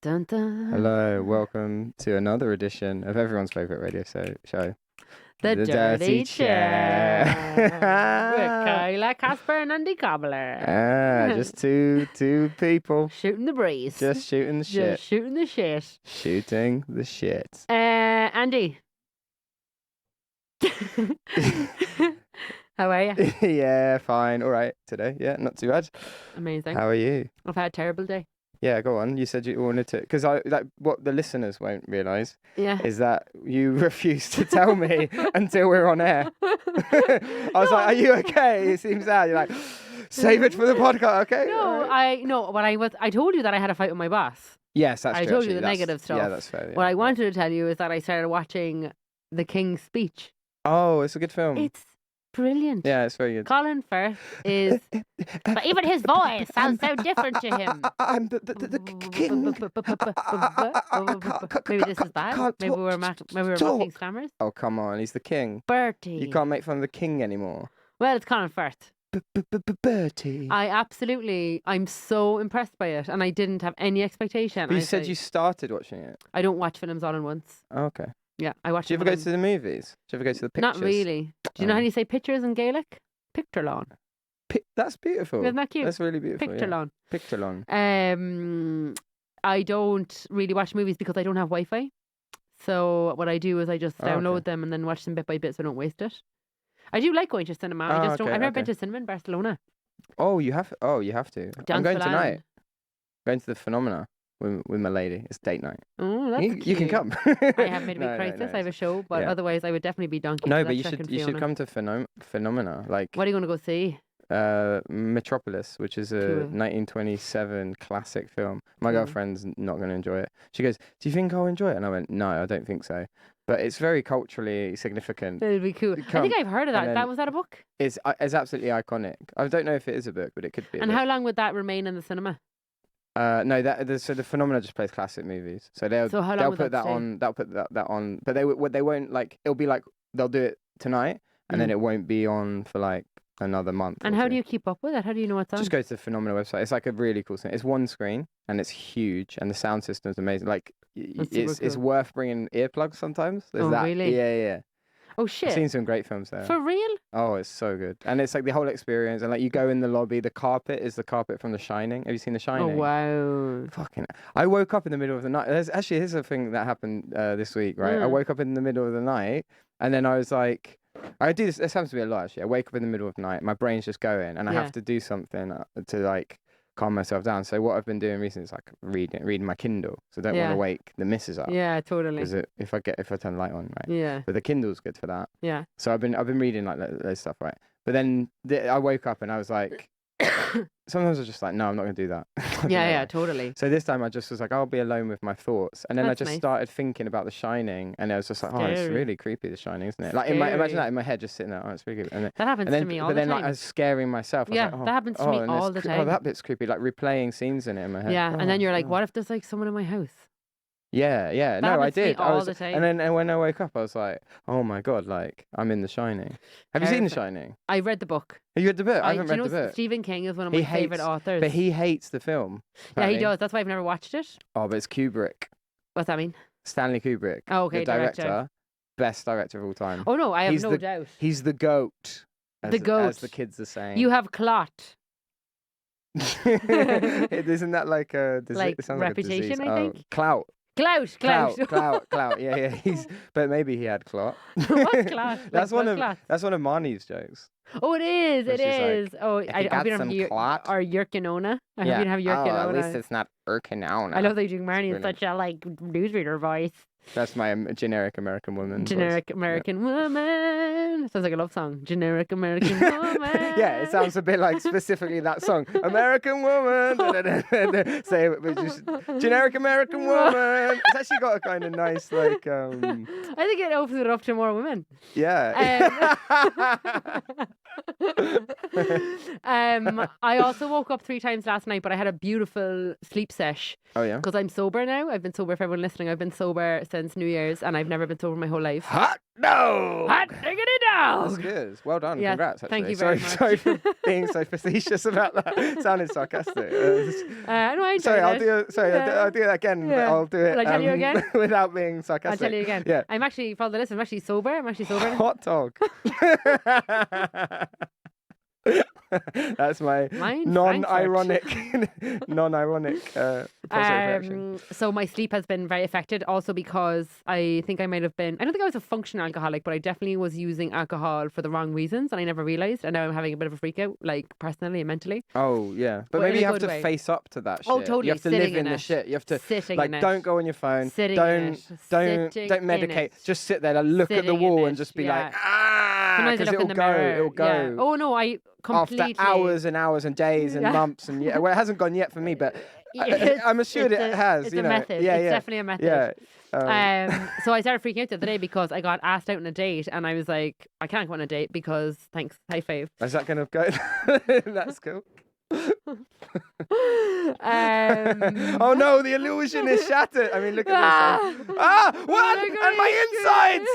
Dun, dun. Hello, welcome to another edition of everyone's favourite radio show, The Dirty Chair. With Chair. Kyla, Casper, and Andy Cobbler. Just two people Shooting the breeze. just shooting the shit. Just shooting the shit. Shooting the shit. Andy. How are you? Yeah, fine. All right today. Yeah, not too bad. Amazing. How are you? I've had a terrible day. Yeah, go on. You said you wanted to, because what the listeners won't realise Yeah. is that you refused to tell me until we're on air. I was like, "Are you okay?" It seems sad. You're like, "Save it for the podcast, okay?" No, All right. I told you that I had a fight with my boss. Yes, that's I true. told you actually. the That's- negative stuff. Yeah, that's fair. Yeah. What I wanted to tell you is that I started watching The King's Speech. Oh, it's a good film. It's brilliant. Yeah, it's very good. Colin Firth is, but even his voice sounds so different to him. I'm the king. Maybe this is bad. Maybe we're mocking stammers. Oh, come on. He's the king. Bertie. You can't make fun of the king anymore. Well, it's Colin Firth. Bertie. I'm so impressed by it, and I didn't have any expectation. But you I said was you started watching it. I don't watch films all at once. Oh, okay. Yeah, I watch. Do you ever go to the movies? Do you ever go to the pictures? Not really. Do you know how you say pictures in Gaelic? Picturelán. That's beautiful. Isn't that cute? That's really beautiful. Picturelán. Yeah. Picturelán. I don't really watch movies because I don't have Wi-Fi. So what I do is I just download them and then watch them bit by bit so I don't waste it. I do like going to cinema. I just don't. I've never been to cinema in Barcelona. Oh, you have. Oh, you have to. I'm going Danceland. tonight. Going to the Phenomena with my lady. It's date night. Oh, that's You can cute. come. I have Midweek Crisis. I have a show, but Yeah. otherwise I would definitely be donkey. No, for but that you second should Fiona. come to Phenomena, like What are you going to go see? Metropolis, which is a Cool. 1927 classic film. My Cool. girlfriend's not going to enjoy it. She goes, "Do you think I'll enjoy it?" And I went, "No, I don't think so." But it's very culturally significant. It'll be cool. I Come, think I've heard of that. and then- Was that a book? It's absolutely iconic. I don't know if it is a book, but it could be. And how long would that remain in the cinema? No, so the Phenomena just plays classic movies. So So how long they'll would put that that stay? on. They'll put that on. But they won't like. It'll be like they'll do it tonight, and then it won't be on for like another month. And or how two. do you keep up with it? How do you know what's on? Just go to the Phenomena website. It's like a really cool thing. It's one screen and it's huge, and the sound system's amazing. Like That's super it's cool. worth bringing earplugs sometimes. There's Oh, that. really? Yeah. Oh I've shit! seen some great films there. For real? Oh, it's so good, and it's like the whole experience. And like you go in the lobby, the carpet is the carpet from The Shining. Have you seen The Shining? Oh wow! Fucking! I woke up in the middle of the night. Here's a thing that happened this week. Right, I woke up in the middle of the night, and then I was like, I do this. This happens to me a lot. Actually, I wake up in the middle of the night, my brain's just going, and I Yeah. have to do something to like calm myself down. So what I've been doing recently is like reading my Kindle. So I don't want Yeah. to wake the missus up. Yeah, totally. Because if I turn the light on, right? Yeah, But the Kindle's good for that. yeah. So I've been reading like those stuff, right? But then I woke up and I was like, sometimes I was just like, no, I'm not gonna do that. I don't know Yeah, why. totally. So this time I just was like, I'll be alone with my thoughts, and then I That's just nice. started thinking about The Shining, and I was just like, oh, it's Scary. really creepy, The Shining, isn't it? Like imagine Scary. that in my head, just sitting there, oh, it's really creepy. That happens And then, to me all but the then time. like I was scaring myself. I was Yeah, like, oh, that happens to me and all it's the Oh, time. that bit's creepy. Like replaying scenes in it in my head. Yeah, and then Oh, you're like, God. what if there's like someone in my house? Yeah. That No, I happens to me did. all the time. And then when I woke up, I was like, oh my God, like I'm in The Shining. Have you seen The Terrifying. Shining? I read the book. Have you read the book? I haven't do you read know the book. Stephen King is one of He my favorite hates- authors. But he hates the film. Yeah, he apparently. does. That's why I've never watched it. Oh, but it's Kubrick. What's that mean? Stanley Kubrick. Oh, okay, the director. director. Best director of all time. Oh no, I have He's no the- doubt. He's the goat. The goat. As the kids are saying. You have clot. Isn't that like a disease? Like It sounds like a reputation, disease. I think? Clout. Clout. Clout. Yeah. But maybe he had clot. What's clot? That's Like, one what's of clot? that's one of Marnie's jokes. Oh, it is. Where It she's is. Oh, "If I you hope got you don't some have clot." or Yerkinona. I hope you don't have Oh, at least Yerkinona. it's not Urkinona. I love that you do Marnie in Brilliant. such a like newsreader voice. That's my generic American woman. voice. Generic American woman. Sounds like a love song. Generic American woman. Yeah, it sounds a bit like specifically that song. American woman. Say it, but just generic American woman. It's actually got a kind of nice like I think it opens it up to more women. yeah. I also woke up 3 times last night, but I had a beautiful sleep sesh Oh yeah. because I'm sober now. I've been sober for everyone listening. I've been sober since New Year's, and I've never been sober my whole life. Hot. No. Hot diggity dog. That's good. Well done. Yes, Congrats. Actually. thank you very much. Sorry for being so facetious about that. It sounded sarcastic. No, I enjoyed Sorry, it. I'll do it again. Yeah. But I'll do it. Will I tell you again? Without being sarcastic. I'll tell you again. Yeah. I'm actually, for the list, I'm actually sober. Hot dog. That's my non-ironic positive reaction. So my sleep has been very affected also because I think I might have been, I don't think I was a functional alcoholic, but I definitely was using alcohol for the wrong reasons and I never realised, and now I'm having a bit of a freak out, like personally and mentally. Oh yeah, but maybe you have to face up to that shit. Oh totally. You have to live in the shit. You have to don't go on your phone. Don't medicate. Just sit there and look at the wall and just be like, because it'll go. Yeah. Oh no, I completely. After hours and hours and days and months and well, it hasn't gone yet for me, but I'm assured it has. It's a method. Yeah, it's definitely a method. Yeah. So I started freaking out the other day because I got asked out on a date and I was like, I can't go on a date because thanks, high five. Is that gonna go? That's cool. Oh no, the illusion is shattered. I mean, look at this. What? And my insides.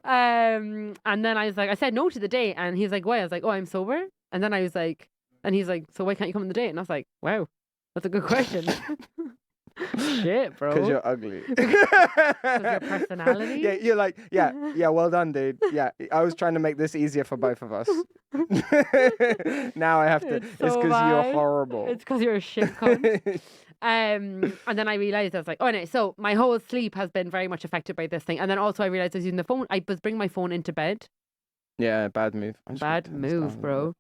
No. And then I was like, I said no to the date, and he's like, why? I was like, oh, I'm sober. And then I was like, and he's like, so why can't you come on the date? And I was like, wow, that's a good question. Shit, bro. Because you're ugly. Because your personality. Yeah, you're like, yeah. Well done, dude. Yeah, I was trying to make this easier for both of us. Now I have to. It's because you're horrible. It's because you're a shit cunt. And then I realized I was like, oh no. So my whole sleep has been very much affected by this thing. And then also I realized I was using the phone. I was bringing my phone into bed. Yeah, bad move. Bad move, bro.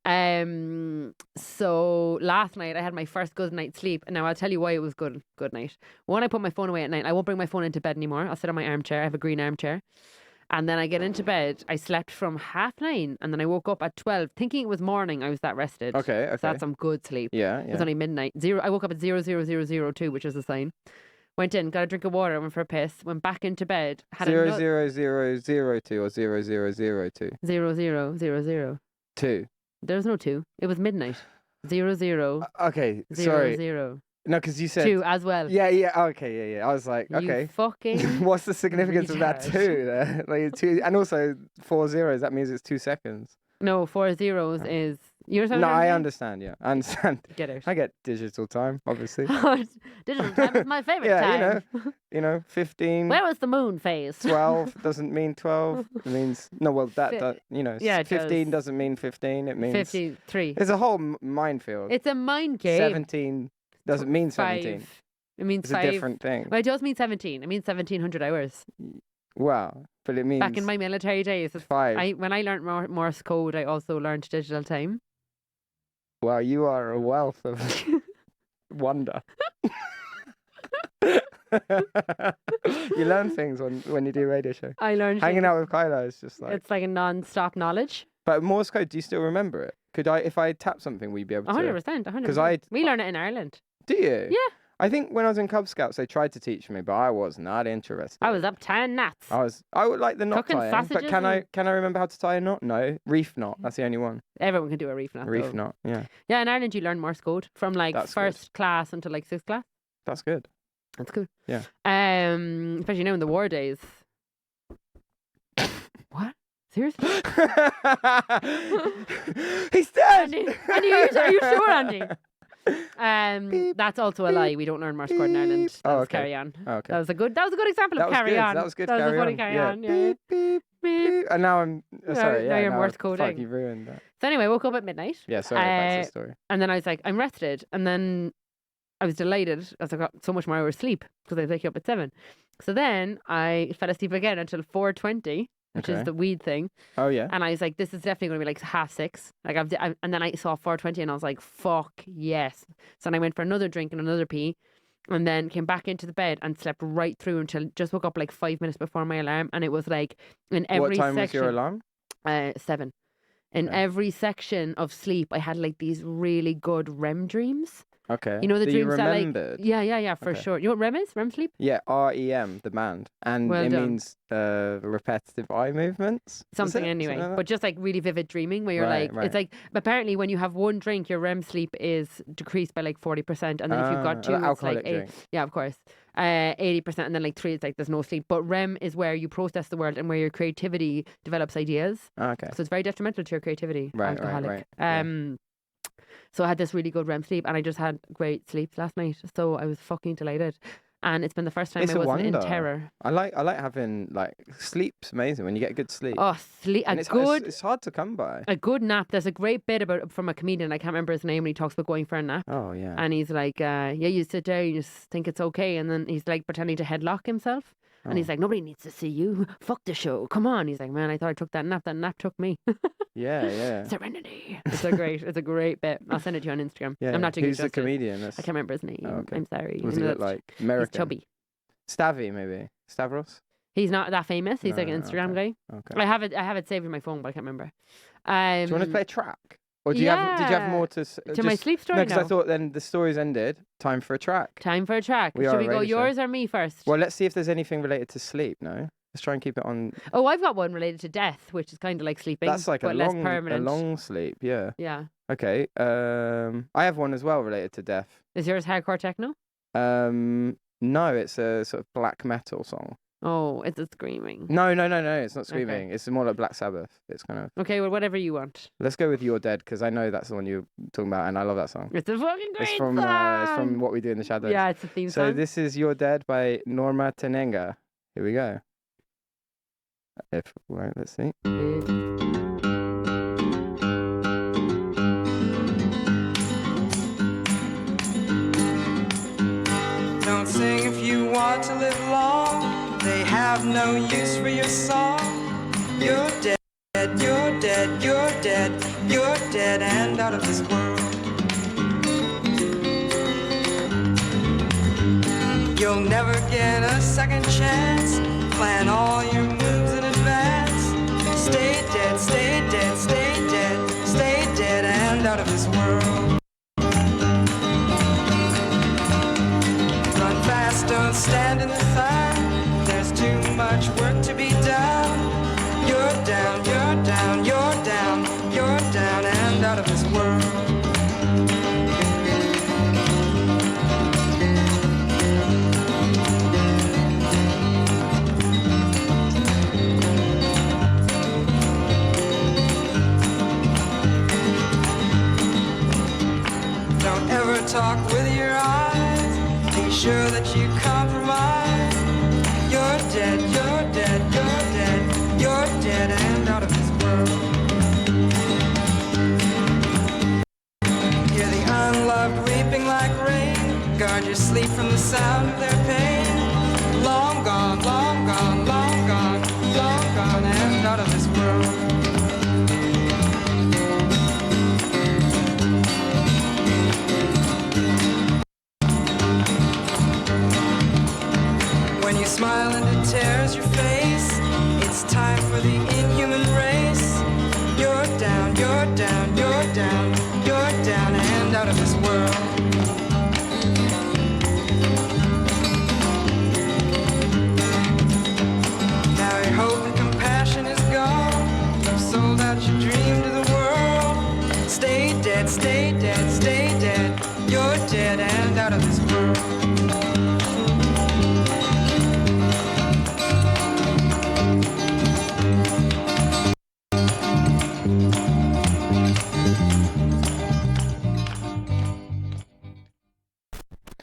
So last night I had my first good night's sleep, and now I'll tell you why it was good night. One, I put my phone away at night. I won't bring my phone into bed anymore. I'll sit on my armchair. I have a green armchair. And then I get into bed. I slept from 9:30, and then I woke up at 12, thinking it was morning. I was that rested. Okay. So that's some good sleep. Yeah. It was only midnight. I woke up at 00002, which is a sign. Went in, got a drink of water, went for a piss, went back into bed. Had 00002 or 0002? 0000. 2. There was no 2. It was midnight. 00. Okay, sorry. 00. No, because you said 2 as well. Yeah. Okay, yeah. I was like, okay. You fucking. What's the significance of that 2 there? Like 2, and also 4 zeros. That means it's 2 seconds. No, 4 zeros is. You're no, I understand. Yeah, I understand. Get out. I get digital time, obviously. Digital time is my favorite time. Yeah, 15. Where was the moon phase? 12 doesn't mean 12. It means yeah, 15 doesn't mean 15. It means 53. It's a whole minefield. It's a mind game. 17 doesn't mean 17. It means it's 5. a different thing. Well, it does mean 17. It means 1700 hours. Wow, but it means back in my military days. 5. When I learned Morse code, I also learned digital time. Wow, you are a wealth of wonder. You learn things when you do a radio show. I learned hanging out with Kyla is just like it's like a non-stop knowledge. But Morse code, do you still remember it? Could I, if I tap something, we'd be able to? 100%. Because we learn it in Ireland. Do you? Yeah. I think when I was in Cub Scouts, they tried to teach me, but I was not interested. I was up tying knots. I would like the knot tying, but can I remember how to tie a knot? No, reef knot. That's the only one. Everyone can do a reef knot. Reef knot, yeah. Yeah, in Ireland you learn Morse code from first class until 6th class. That's good. That's cool. Yeah. Especially now in the war days. What? Seriously? He's dead. Andy, are you sure, Andy? That's also a lie. We don't learn Morse code in Ireland. Carry on. Oh, okay. That was a good example of carry on. That was good. That was a funny carry on. Yeah. Beep, beep. And now I'm sorry. Now you're Morse coding. coding. Fuck, you ruined that. So anyway, I woke up at midnight. Yeah, sorry. That's the story. And then I was like, I'm rested. And then I was delighted as I got so much more hours sleep because I was waking up at 7. So then I fell asleep again until 4:20. Which is the weed thing. Oh yeah. And I was like, this is definitely going to be 6:30. And then I saw 4:20 and I was like, fuck yes. So then I went for another drink and another pee, and then came back into the bed and slept right through until just woke up 5 minutes before my alarm. And it was in every section. What time was your alarm? 7. In every section of sleep, I had these really good REM dreams. Okay. You know the So you dreams that like remembered? yeah, for Okay. sure. You know what REM is? REM sleep? Yeah, REM, the band. And Well it done. means repetitive eye movements? Something Something anyway, like that? but just like really vivid dreaming where you're Right, like, it's like apparently when you have one drink, your REM sleep is decreased by like 40%, and then if you've got two, Like it's alcoholic like drink. yeah, of course, 80%, and then like three, it's like there's no sleep. But REM is where you process the world and where your creativity develops ideas. Okay. So it's very detrimental to your creativity. Right. Alcoholic. Yeah. So I had this really good REM sleep, and I just had great sleep last night. So I was fucking delighted. And it's been the first time It's I a wasn't in wonder. terror. I like having like sleep's amazing when you get good sleep. Oh, sleep! And it's hard to come by. A good nap. There's a great bit about from a comedian. I can't remember his name when he talks about going for a nap. Oh yeah. And he's like, yeah, you sit there, you just think it's okay, and then he's like pretending to headlock himself. And he's like, nobody needs to see you. Fuck the show. Come on. He's like, man, I thought I took that nap. That nap took me. Yeah. Serenity. It's a great bit. I'll send it to you on Instagram. Yeah. I'm not doing Who's it the justice. comedian? I can't remember his name. Oh, okay. I'm sorry. What does he look like? American. He's chubby. Stavy, maybe. Stavros? He's not that famous. He's No, like an Instagram guy. Okay. I have it saved in my phone, but I can't remember. Do you want to play a track? Or did you have more to my sleep story? No, because I thought then the story's ended. Time for a track. Time for a track. Should we go yours or me first? Well, let's see if there's anything related to sleep. No, let's try and keep it on. Oh, I've got one related to death, which is kind of like sleeping. That's like but less permanent. a long sleep. Yeah. Yeah. Okay. I have one as well related to death. Is yours hardcore techno? No, it's a sort of black metal song. Oh, it's a screaming. No, it's not screaming. Okay. It's more like Black Sabbath. It's kind of... Okay, well, whatever you want. Let's go with You're Dead, because I know that's the one you're talking about, and I love that song. It's a fucking great song! It's from What We Do in the Shadows. Yeah, it's a theme song. So this is You're Dead by Norma Tenenga. Here we go. Right, let's see. Don't sing if you want to live long. They have no use for your song. You're dead, you're dead, you're dead, you're dead and out of this world. You'll never get a second chance. Plan all your moves in advance. Stay dead, stay dead, stay dead, stay dead and out of this world. Don't stand in the sun. There's too much work to be done. You're down, you're down, you're down, you're down and out of this world. Don't ever talk with your eyes. Be sure that you compromise. You're dead, you're dead, you're dead, you're dead and out of this world. Hear the unloved weeping like rain. Guard your sleep from the sound of their pain. Long gone, long gone, long gone, long gone and out of this world. Smile and it tears your face. It's time for the inhuman race. You're down, you're down, you're down, you're down and out of this world. Now your hope and compassion is gone. You've sold out your dream to the world. Stay dead, stay dead, stay dead. You're dead and out of this world.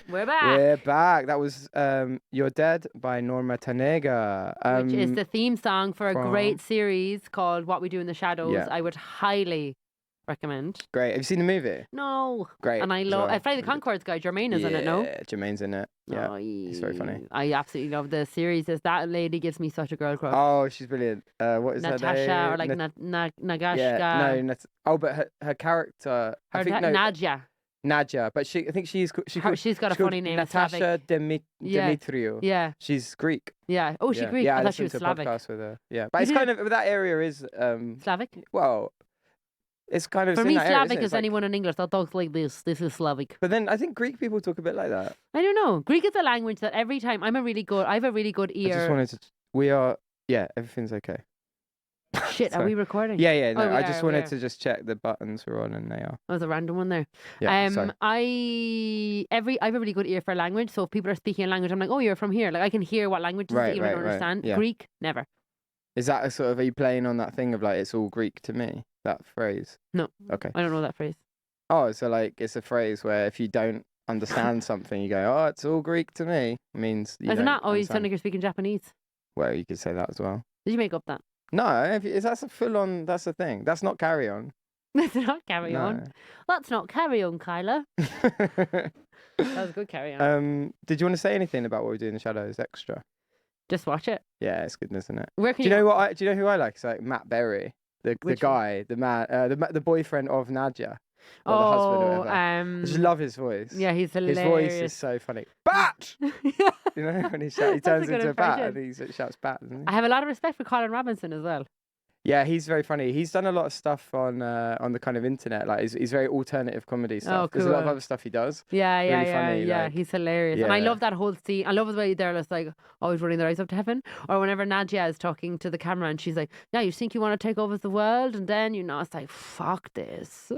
We're back. That was You're Dead by Norma Tanega. Which is the theme song for a great series called What We Do in the Shadows. Yeah. I would highly recommend. Great. Have you seen the movie? No. Great. And I love Friday the Conchords guy, Jermaine is in it, no? Yeah, Jermaine's in it. Yeah. He's very funny. I absolutely love the series. That lady gives me such a girl crush. Oh, she's brilliant. What is Natasha her name? or like Nagashka. Yeah, no, but her character. Nadja, but I think she's got a funny name. Natasha Dimitriou. Yeah. She's Greek. Yeah. Oh, she's Greek. Yeah, I thought she was to Slavic. A podcast with her. Yeah, but it's kind of that area is Slavic. Well, It's kind of For in me, that area, Slavic isn't it? is It's like- anyone in English that talks like this. This is Slavic. But then I think Greek people talk a bit like that. I don't know. Greek is a language that every time I have a really good I just ear. wanted to. We are. Yeah, everything's okay. Shit, are Sorry. we recording? Yeah. No, Oh, we I just are, we wanted are. to just check the buttons were on, and they are. That was a random one there. Yeah. Sorry. I have a really good ear for language. So if people are speaking a language, I'm like, oh, you're from here. Like I can hear what language is even if I don't understand. Yeah. Greek, never. Is that a sort of? Are you playing on that thing of like it's all Greek to me? That phrase. No. Okay. I don't know that phrase. Oh, so like it's a phrase where if you don't understand something, you go, "Oh, it's all Greek to me." It means you Isn't don't that? Oh, you sound understand. like you're speaking Japanese. Well, you could say that as well. Did you make up that? No, that's a full on. That's the thing. That's not carry on. That's not carry on. That's not carry on, Kyla. That was a good carry on. Did you want to say anything about what we do in the shadows extra? Just watch it. Yeah, it's good, isn't it? Where can Do you know what? Do you know who I like? It's like Matt Berry, the Which guy, the man, the boyfriend of Nadia, or the husband or whatever. I just love his voice. Yeah, he's hilarious. His voice is so funny. Bat! Yeah. You know when he That's a turns good into a bat impression. and he shouts bat. Doesn't he? I have a lot of respect for Colin Robinson as well. Yeah, he's very funny. He's done a lot of stuff on the kind of internet. Like he's very alternative comedy stuff. Oh, There's a lot of cool. other stuff he does. Yeah, Really funny, yeah. like- He's hilarious. And I Yeah. love that whole scene. I love the way they're just like always running their eyes up to heaven. Or whenever Nadia is talking to the camera and she's like, yeah, you think you want to take over the world? And then, it's like, fuck this.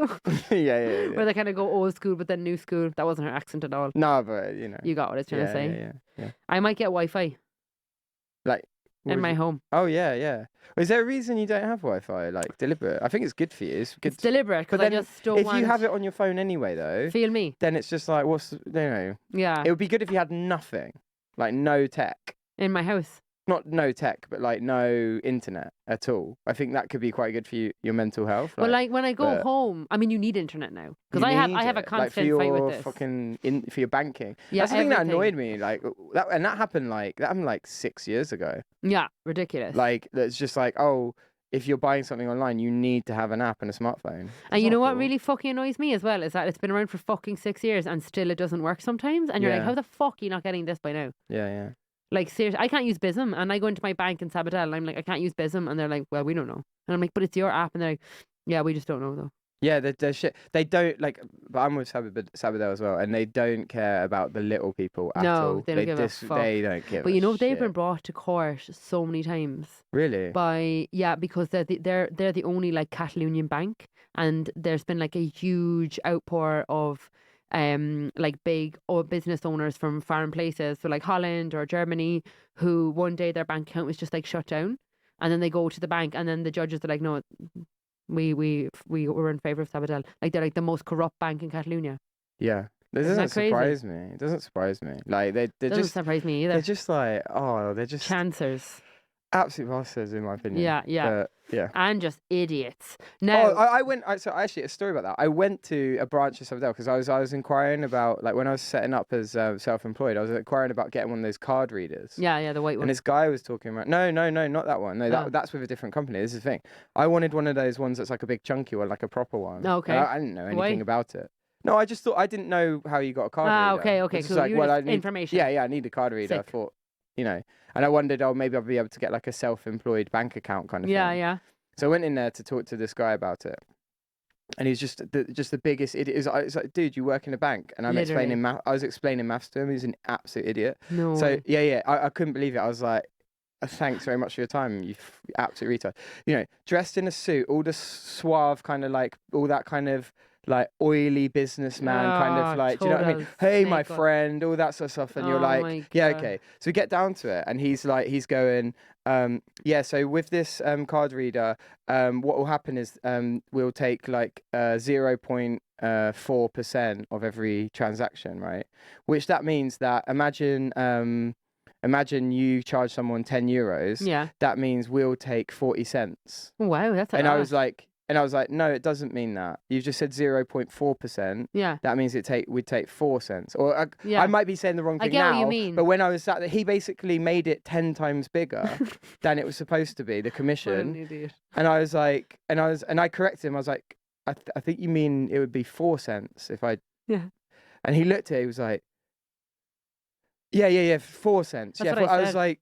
yeah. Where they kind of go old school but then new school. That wasn't her accent at all. No, but You got what I was trying to say. Yeah. I might get Wi-Fi Like what in was my it? home. Oh yeah. Is there a reason you don't have Wi-Fi? Like deliberate? I think it's good for you. It's good. It's deliberate because But I then just don't if want... you have it on your phone anyway, though, Feel me. then it's just like Yeah. It would be good if you had nothing, like no tech. In my house. Not no tech, but like no internet at all. I think that could be quite good for your mental health. Well, like when I go but- home, I mean, you need internet now because You I have need a it, like, constant fight with this. for your banking. Yeah, That's the thing that everything. annoyed me. Like that happened like 6 years ago. Yeah, ridiculous. Like that's just like, oh, if you're buying something online, you need to have an app and a smartphone. And you know what cool. really fucking annoys me as well is that it's been around for fucking 6 years and still it doesn't work sometimes. And you're like, Yeah. how the fuck are you not getting this by now? Yeah. Like, seriously, I can't use Bism. And I go into my bank in Sabadell and I'm like, I can't use Bism. And they're like, well, we don't know. And I'm like, but it's your app. And they're like, yeah, we just don't know though. Yeah, they're shit. They don't like, but I'm with Sabadell as well, and they don't care about the little people at all. No, they don't give a fuck. They don't give. But you know, they've been shit. brought to court so many times Really. because they're the only like Catalonian bank. And there's been like a huge outpour of like big business owners from foreign places, so like Holland or Germany, who one day their bank account was just like shut down, and then they go to the bank, and then the judges are like, no, we were in favor of Sabadell. Like they're like the most corrupt bank in Catalonia. Yeah. It Isn't doesn't that crazy? surprise me. It doesn't surprise me. Like they're Doesn't just surprise me either. they're just like they're just Chancers, absolute bastards in my opinion. Yeah. But, yeah. and just idiots. Now, I went. So actually, a story about that. I went to a branch of Sabadell because I was inquiring about, like, when I was setting up as self-employed. I was inquiring about getting one of those card readers. yeah, the white one. And this guy was talking about no, not that one. No, that's with a different company. This is the thing. I wanted one of those ones that's like a big chunky one, like a proper one. Okay. And I didn't know anything Why? about it. No, I just thought I didn't know how you got a card reader. Okay, It's cool. just like, You well, just I need information. Yeah, I need a card reader. Sick. I thought, and I wondered, maybe I'll be able to get like a self-employed bank account kind of thing. Yeah. So I went in there to talk to this guy about it, and he's just the biggest idiot. It's like, dude, you work in a bank, and Literally. I was explaining maths to him. He's an absolute idiot. No. So yeah, I couldn't believe it. I was like, thanks very much for your time, you absolute retard. Dressed in a suit, all the suave kind of like all that kind of like oily businessman kind of like, do you know what I mean? total Hey, my snake oil. friend, all that sort of stuff. And you're Oh my like, yeah, God. okay. So we get down to it, and he's going, yeah, so with this card reader, what will happen is we'll take like 0.4% of every transaction, right? Which that means that imagine you charge someone €10. Yeah. That means we'll take 40 cents. Wow, that's a And lot. I was like, no, it doesn't mean that. You've just said 0.4%. Yeah. That means we'd take 4 cents. Or Yeah. I might be saying the wrong I thing get now. what you mean. But when I was sat there, he basically made it 10 times bigger than it was supposed to be, the What an commission. idiot. And I was like, and I corrected him. I was like, I think you mean it would be 4 cents if I. Yeah. And he looked at it. He was like, yeah, 4 cents. That's Yeah. what I was said. like,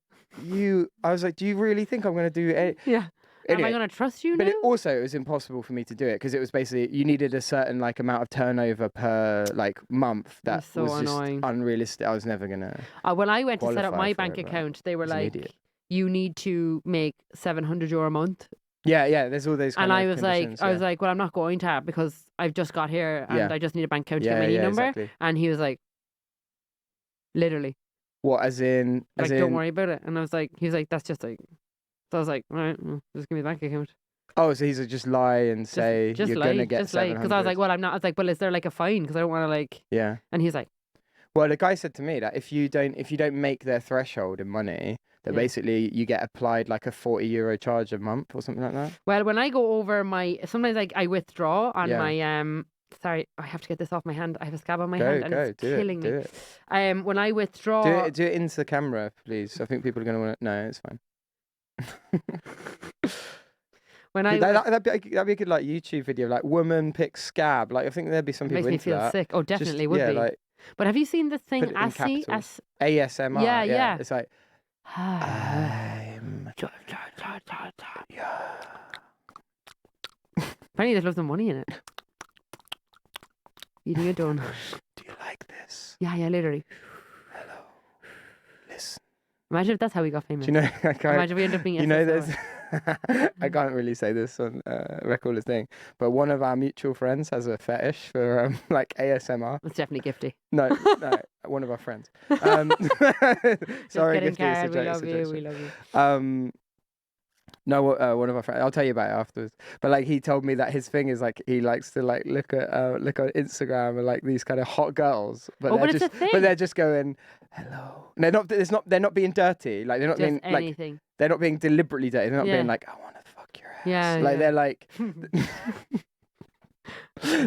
do you really think I'm going to do it? Yeah. am I going to trust you But now? it was impossible for me to do it because it was basically you needed a certain like amount of turnover per like month that so was annoying. just unrealistic. I was never gonna. When I went to set up qualify my for bank it, but account, they were I was an like, idiot. you need to make €700 a month. Yeah. There's all those. And I was conditions, like, well, I'm not going to because I've just got here and I just need a bank account to get my NI number. Exactly. And he was like, literally, What as in? like, don't worry about it. And I was like, he was like, that's just like. So I was like, all right, well, just give me the bank account. Oh, so he's just lie and say Just you're lie, gonna get just lie. 700. Because I was like, well, I'm not. I was like, well, is there like a fine? Because I don't want to like. Yeah. And he's like, Well, the guy said to me that if you don't make their threshold in money, that basically you get applied like a €40 charge a month or something like that. well, when I go over sometimes like I withdraw on my Sorry, I have to get this off my hand. I have a scab on my hand and it's killing me. Do it. When I withdraw, Do it into the camera, please. I think people are gonna want to. No, it's fine. when I that'd be a good like YouTube video, like woman picks scab. Like I think there'd be some people makes me into feel that. sick. Oh, definitely Just, would yeah, be. like But have you seen this thing put it in capitals. ASMR. Yeah. It's like I'm. Apparently, there's loads of money in it. Eating a donut. Do you like this? Yeah, literally. Hello. Listen. Imagine if that's how we got famous. Do you know? Imagine we end up being. You know, there's. I can't really say this on record thing, but one of our mutual friends has a fetish for like ASMR. It's definitely Gifty. No, one of our friends. Sorry, Gifty. It's a joke. We love you. No, one of our friends. I'll tell you about it afterwards. But like, he told me that his thing is like he likes to like look on Instagram and like these kind of hot girls, but they're just going hello. They're not being dirty. Like they're not just being anything. like they're not being deliberately dirty. They're not being like I want to fuck your ass. Yeah. Like they're like.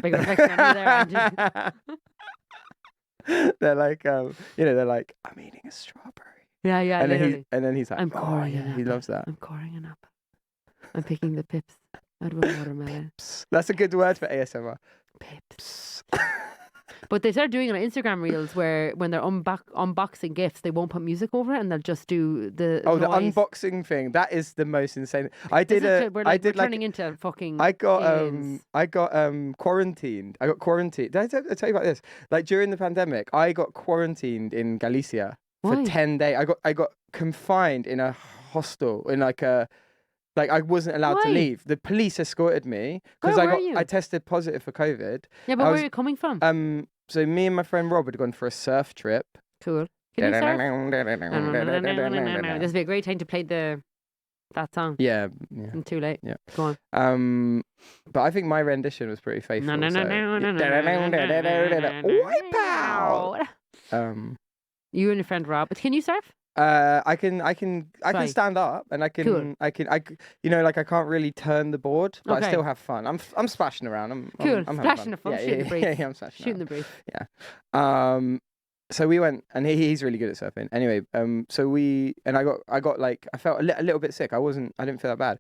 Big reflection on you there, Angie. They're like they're like I'm eating a strawberry. Yeah, and then he's like, I'm coring an apple. he loves that. I'm coring an apple. I'm picking the pips out of a watermelon. Pips. That's a good word for ASMR. Pips. But they started doing it on Instagram Reels where when they're unboxing gifts, they won't put music over it and they'll just do the the noise. unboxing thing. That is the most insane. We're turning into fucking. I got aliens. quarantined. I got quarantined. Did I tell you about this? Like during the pandemic, I got quarantined in Galicia for 10 days. I got confined in a hostel in like I wasn't allowed to leave. The police escorted me because I tested positive for COVID. Yeah, but where are you coming from? So me and my friend Rob had gone for a surf trip. Cool. Can you surf? This would be a great time to play that song. Yeah. I'm too late. Yeah. Go on. But I think my rendition was pretty faithful. You and your friend Rob. Can you surf? I can stand up and I can't really turn the board, but I still have fun. I'm splashing around. I'm splashing the fun. Shooting the breeze. Yeah, I'm splashing. Shooting the breeze. Yeah. So we went, and he's really good at surfing. Anyway, I got like I felt a little bit sick. I didn't feel that bad.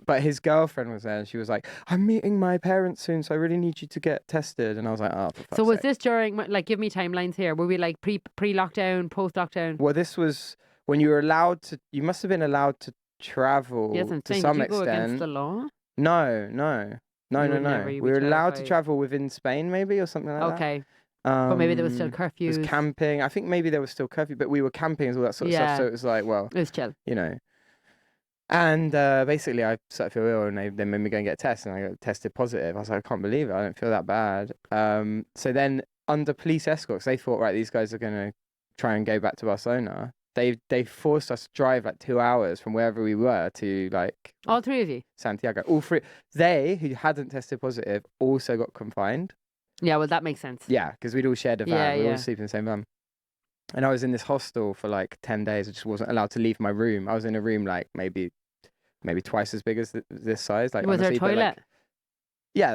But his girlfriend was there and she was like, I'm meeting my parents soon, so I really need you to get tested. And I was like, oh, for fuck's So was sake. this during, like, give me timelines here. Were we like pre-lockdown, post-lockdown? Well, this was when you must have been allowed to travel to some extent. Did you go against the law? No. We were allowed to travel within Spain maybe or something like that. Okay. But maybe there was still curfews. There was camping. I think maybe there was still curfew, but we were camping and all that sort of stuff. So it was like, well. It was chill. You know. And basically, I started to feel ill, and they made me go and get a test, and I got tested positive. I was like, I can't believe it. I don't feel that bad. So then, under police escorts, they thought, right, these guys are going to try and go back to Barcelona. They forced us to drive like 2 hours from wherever we were to like all three of you. Santiago. All three. They who hadn't tested positive also got confined. Yeah, well, that makes sense. Yeah, because we'd all shared a van. We all sleep in the same van. And I was in this hostel for like 10 days. I just wasn't allowed to leave my room. I was in a room like maybe twice as big as this size. Like, was honestly, there a toilet? Like,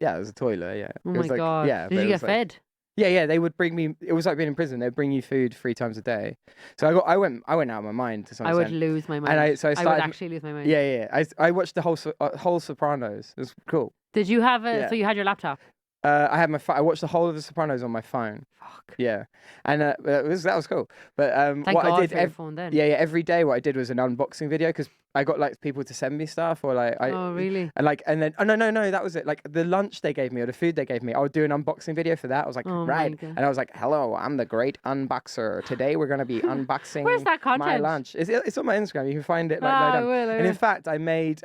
there was a toilet. Yeah. Oh my God. Yeah. Did you get fed? Yeah. They would bring me. It was like being in prison. They'd bring you food 3 times a day. So I went out of my mind to some extent. I would lose my mind. And I would actually lose my mind. Yeah. I watched the whole Sopranos. It was cool. Did you have so you had your laptop? I had I watched the whole of the Sopranos on my phone. Fuck. Yeah, and that was cool. But Thank what God I did for your phone then. every day, what I did was an unboxing video because I got like people to send me stuff, or like Oh, really? and then no, that was it. Like the lunch they gave me or the food they gave me, I would do an unboxing video for that. I was like, Oh, right, my God. and I was like, hello, I'm the great unboxer. Today we're gonna be unboxing Where's that my content? lunch. It's on my Instagram. You can find it like Ah, low I down. will, I And in will. fact, I made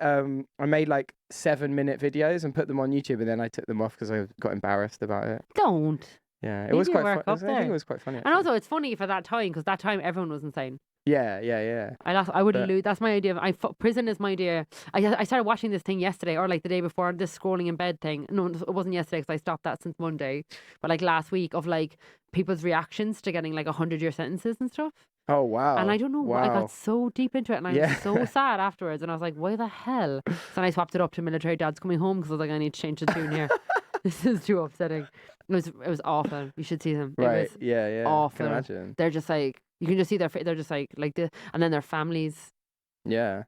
like 7-minute videos and put them on YouTube, and then I took them off because I got embarrassed about it. Don't. Yeah, it You was do quite work fun. up I think there. it was quite funny. And Actually. also, it's funny for that time because that time everyone was insane. Yeah. I would But- lose. That's my idea. Prison is my idea. I started watching this thing yesterday, or like the day before, this scrolling in bed thing. No, it wasn't yesterday because I stopped that since Monday. But like last week, of like people's reactions to getting like 100-year sentences and stuff. Oh wow. And I don't know, I got so deep into it, and I Yeah. was so sad afterwards. And I was like, why the hell? So then I swapped it up to Military Dad's Coming Home because I was like, I need to change the tune here. This is too upsetting. It was awful. You should see them. Right. It was Yeah. awful. Can imagine. They're just like, you can just see they're just like and then their families Yeah.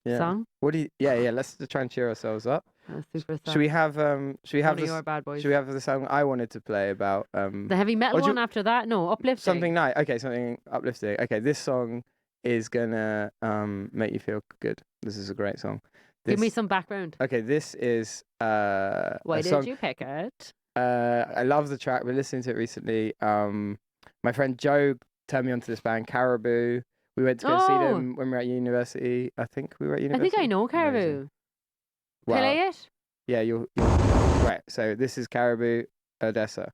song. What do you? Yeah. Let's just try and cheer ourselves up. That's super sad. Should we have One of this? your bad boys. Should we have the song I wanted to play about The heavy metal or do you- one after that? No, uplifting. something nice? Okay, something uplifting. Okay, this song is gonna make you feel good. This is a great song. Give me This- some background. Okay, this is Why a did song. you pick it? I love the track. We're listening to it recently. My friend Joe turned me onto this band, Caribou. We went to go see Oh. them when we were at university. I think we were at I university. think I know Amazing. Caribou. Wow. Play it. Yeah, you'll right. So this is Caribou, Odessa.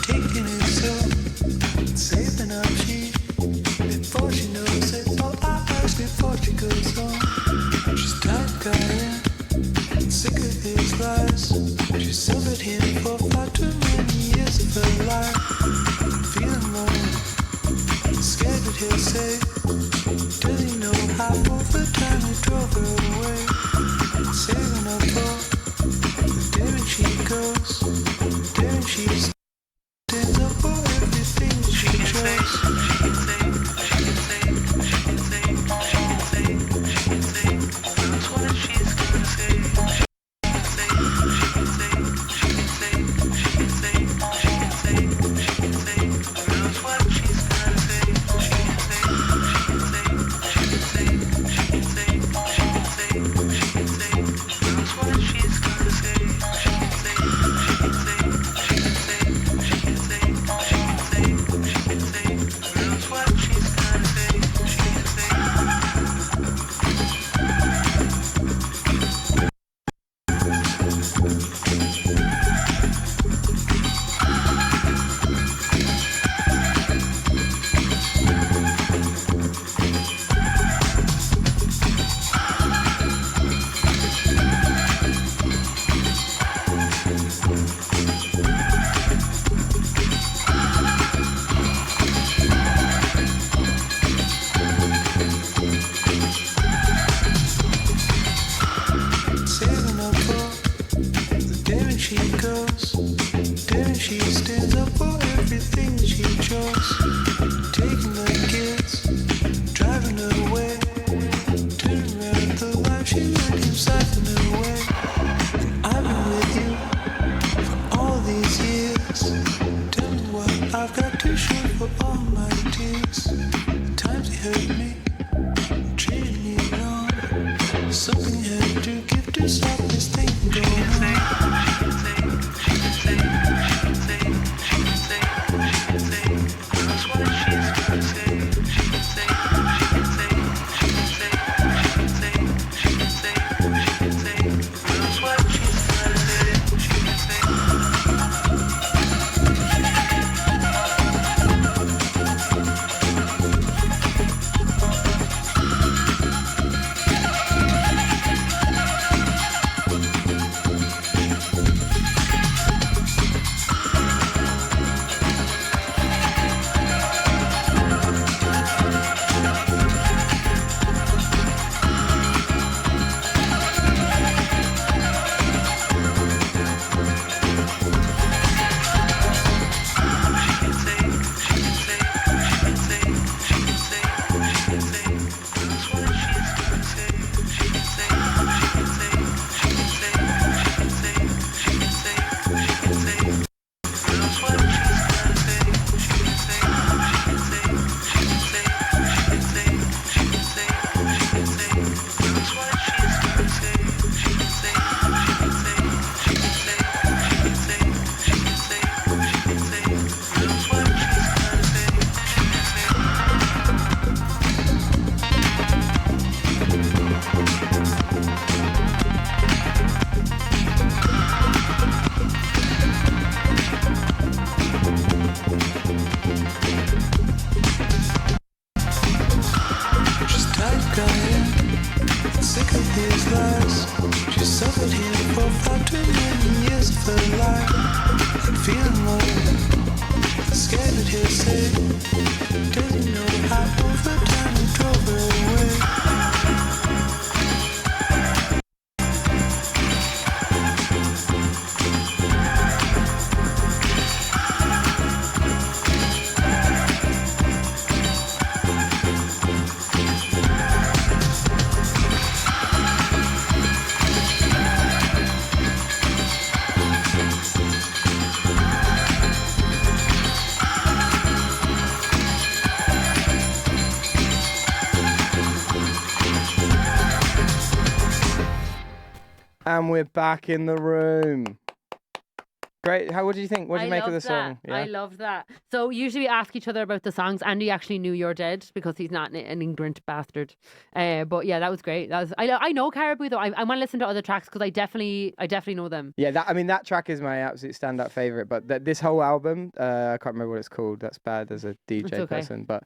Taking it slow, saving up cheap. Before she knows it, all eyes before she goes on. She's tired of guy, sick of his lies. She suffered him for far too many years of her life. Feeling lonely, scared what he'll say. Does he know how over time he drove her away? Saving up for the day when she goes, the day when she's stands up for everything that she chose. Saving up for the day when she goes, the day when she stands up for everything that she chose. Taking the kids, driving away, turning around the life she let him siphon away. I've been with you for all these years. Tell me what I've got to show for all my tears. Times he hurt me, treated me wrong. Something had to give to stop this thing from going on. far too many years for life. Feeling low, scared that he'll say, doesn't know how over time he drove her away. And we're back in the room. Great. What do you think? What do you make of the song? Yeah. I loved that. So usually we ask each other about the songs. Andy actually knew You're Dead because he's not an ignorant bastard. But yeah, that was great. I know Caribou though. I want to listen to other tracks because I definitely know them. Yeah, that track is my absolute standout favorite. But this whole album, I can't remember what it's called. That's bad as a DJ person, but.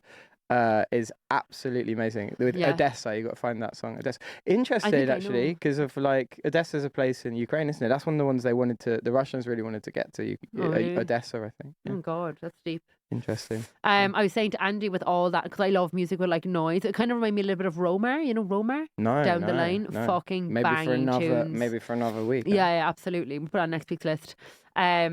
Is absolutely amazing. With Odessa, you got to find that song. Odessa. Interested actually, because of like Odessa's a place in Ukraine, isn't it? That's one of the ones the Russians really wanted to get to. Really? Odessa, I think. Yeah. Oh God, that's deep. Interesting. I was saying to Andy with all that because I love music with like noise. It kind of reminded me a little bit of Romar. You know Romar? Down the line, fucking banging tunes. Maybe for another week. Yeah, absolutely. We'll put it on next week's list. I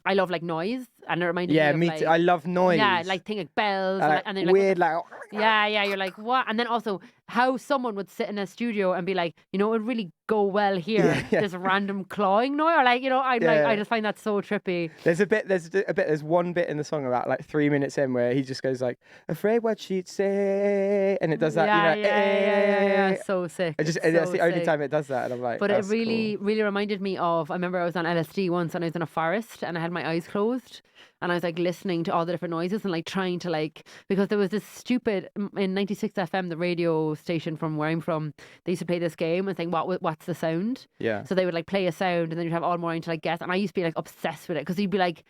love like noise, and it reminded me of me like, too. I love noise. Yeah, like thing like bells, and then weird like. Yeah, you're like what? And then also how someone would sit in a studio and be like, it would really go well here. This random clawing noise, or like I just find that so trippy. There's one bit in the song about like 3 minutes in where he just goes like, afraid what she'd say, and it does that. Yeah. So sick. That's the only time it does that, and I'm like. But it really reminded me of. I remember I was on LSD once, and I was in a forest, and I had my eyes closed. And I was like listening to all the different noises and like trying to because there was this stupid in 96 FM, the radio station from where I'm from, they used to play this game and think what's the sound? Yeah. So they would like play a sound and then you'd have all morning to like guess. And I used to be like obsessed with it because you'd be like,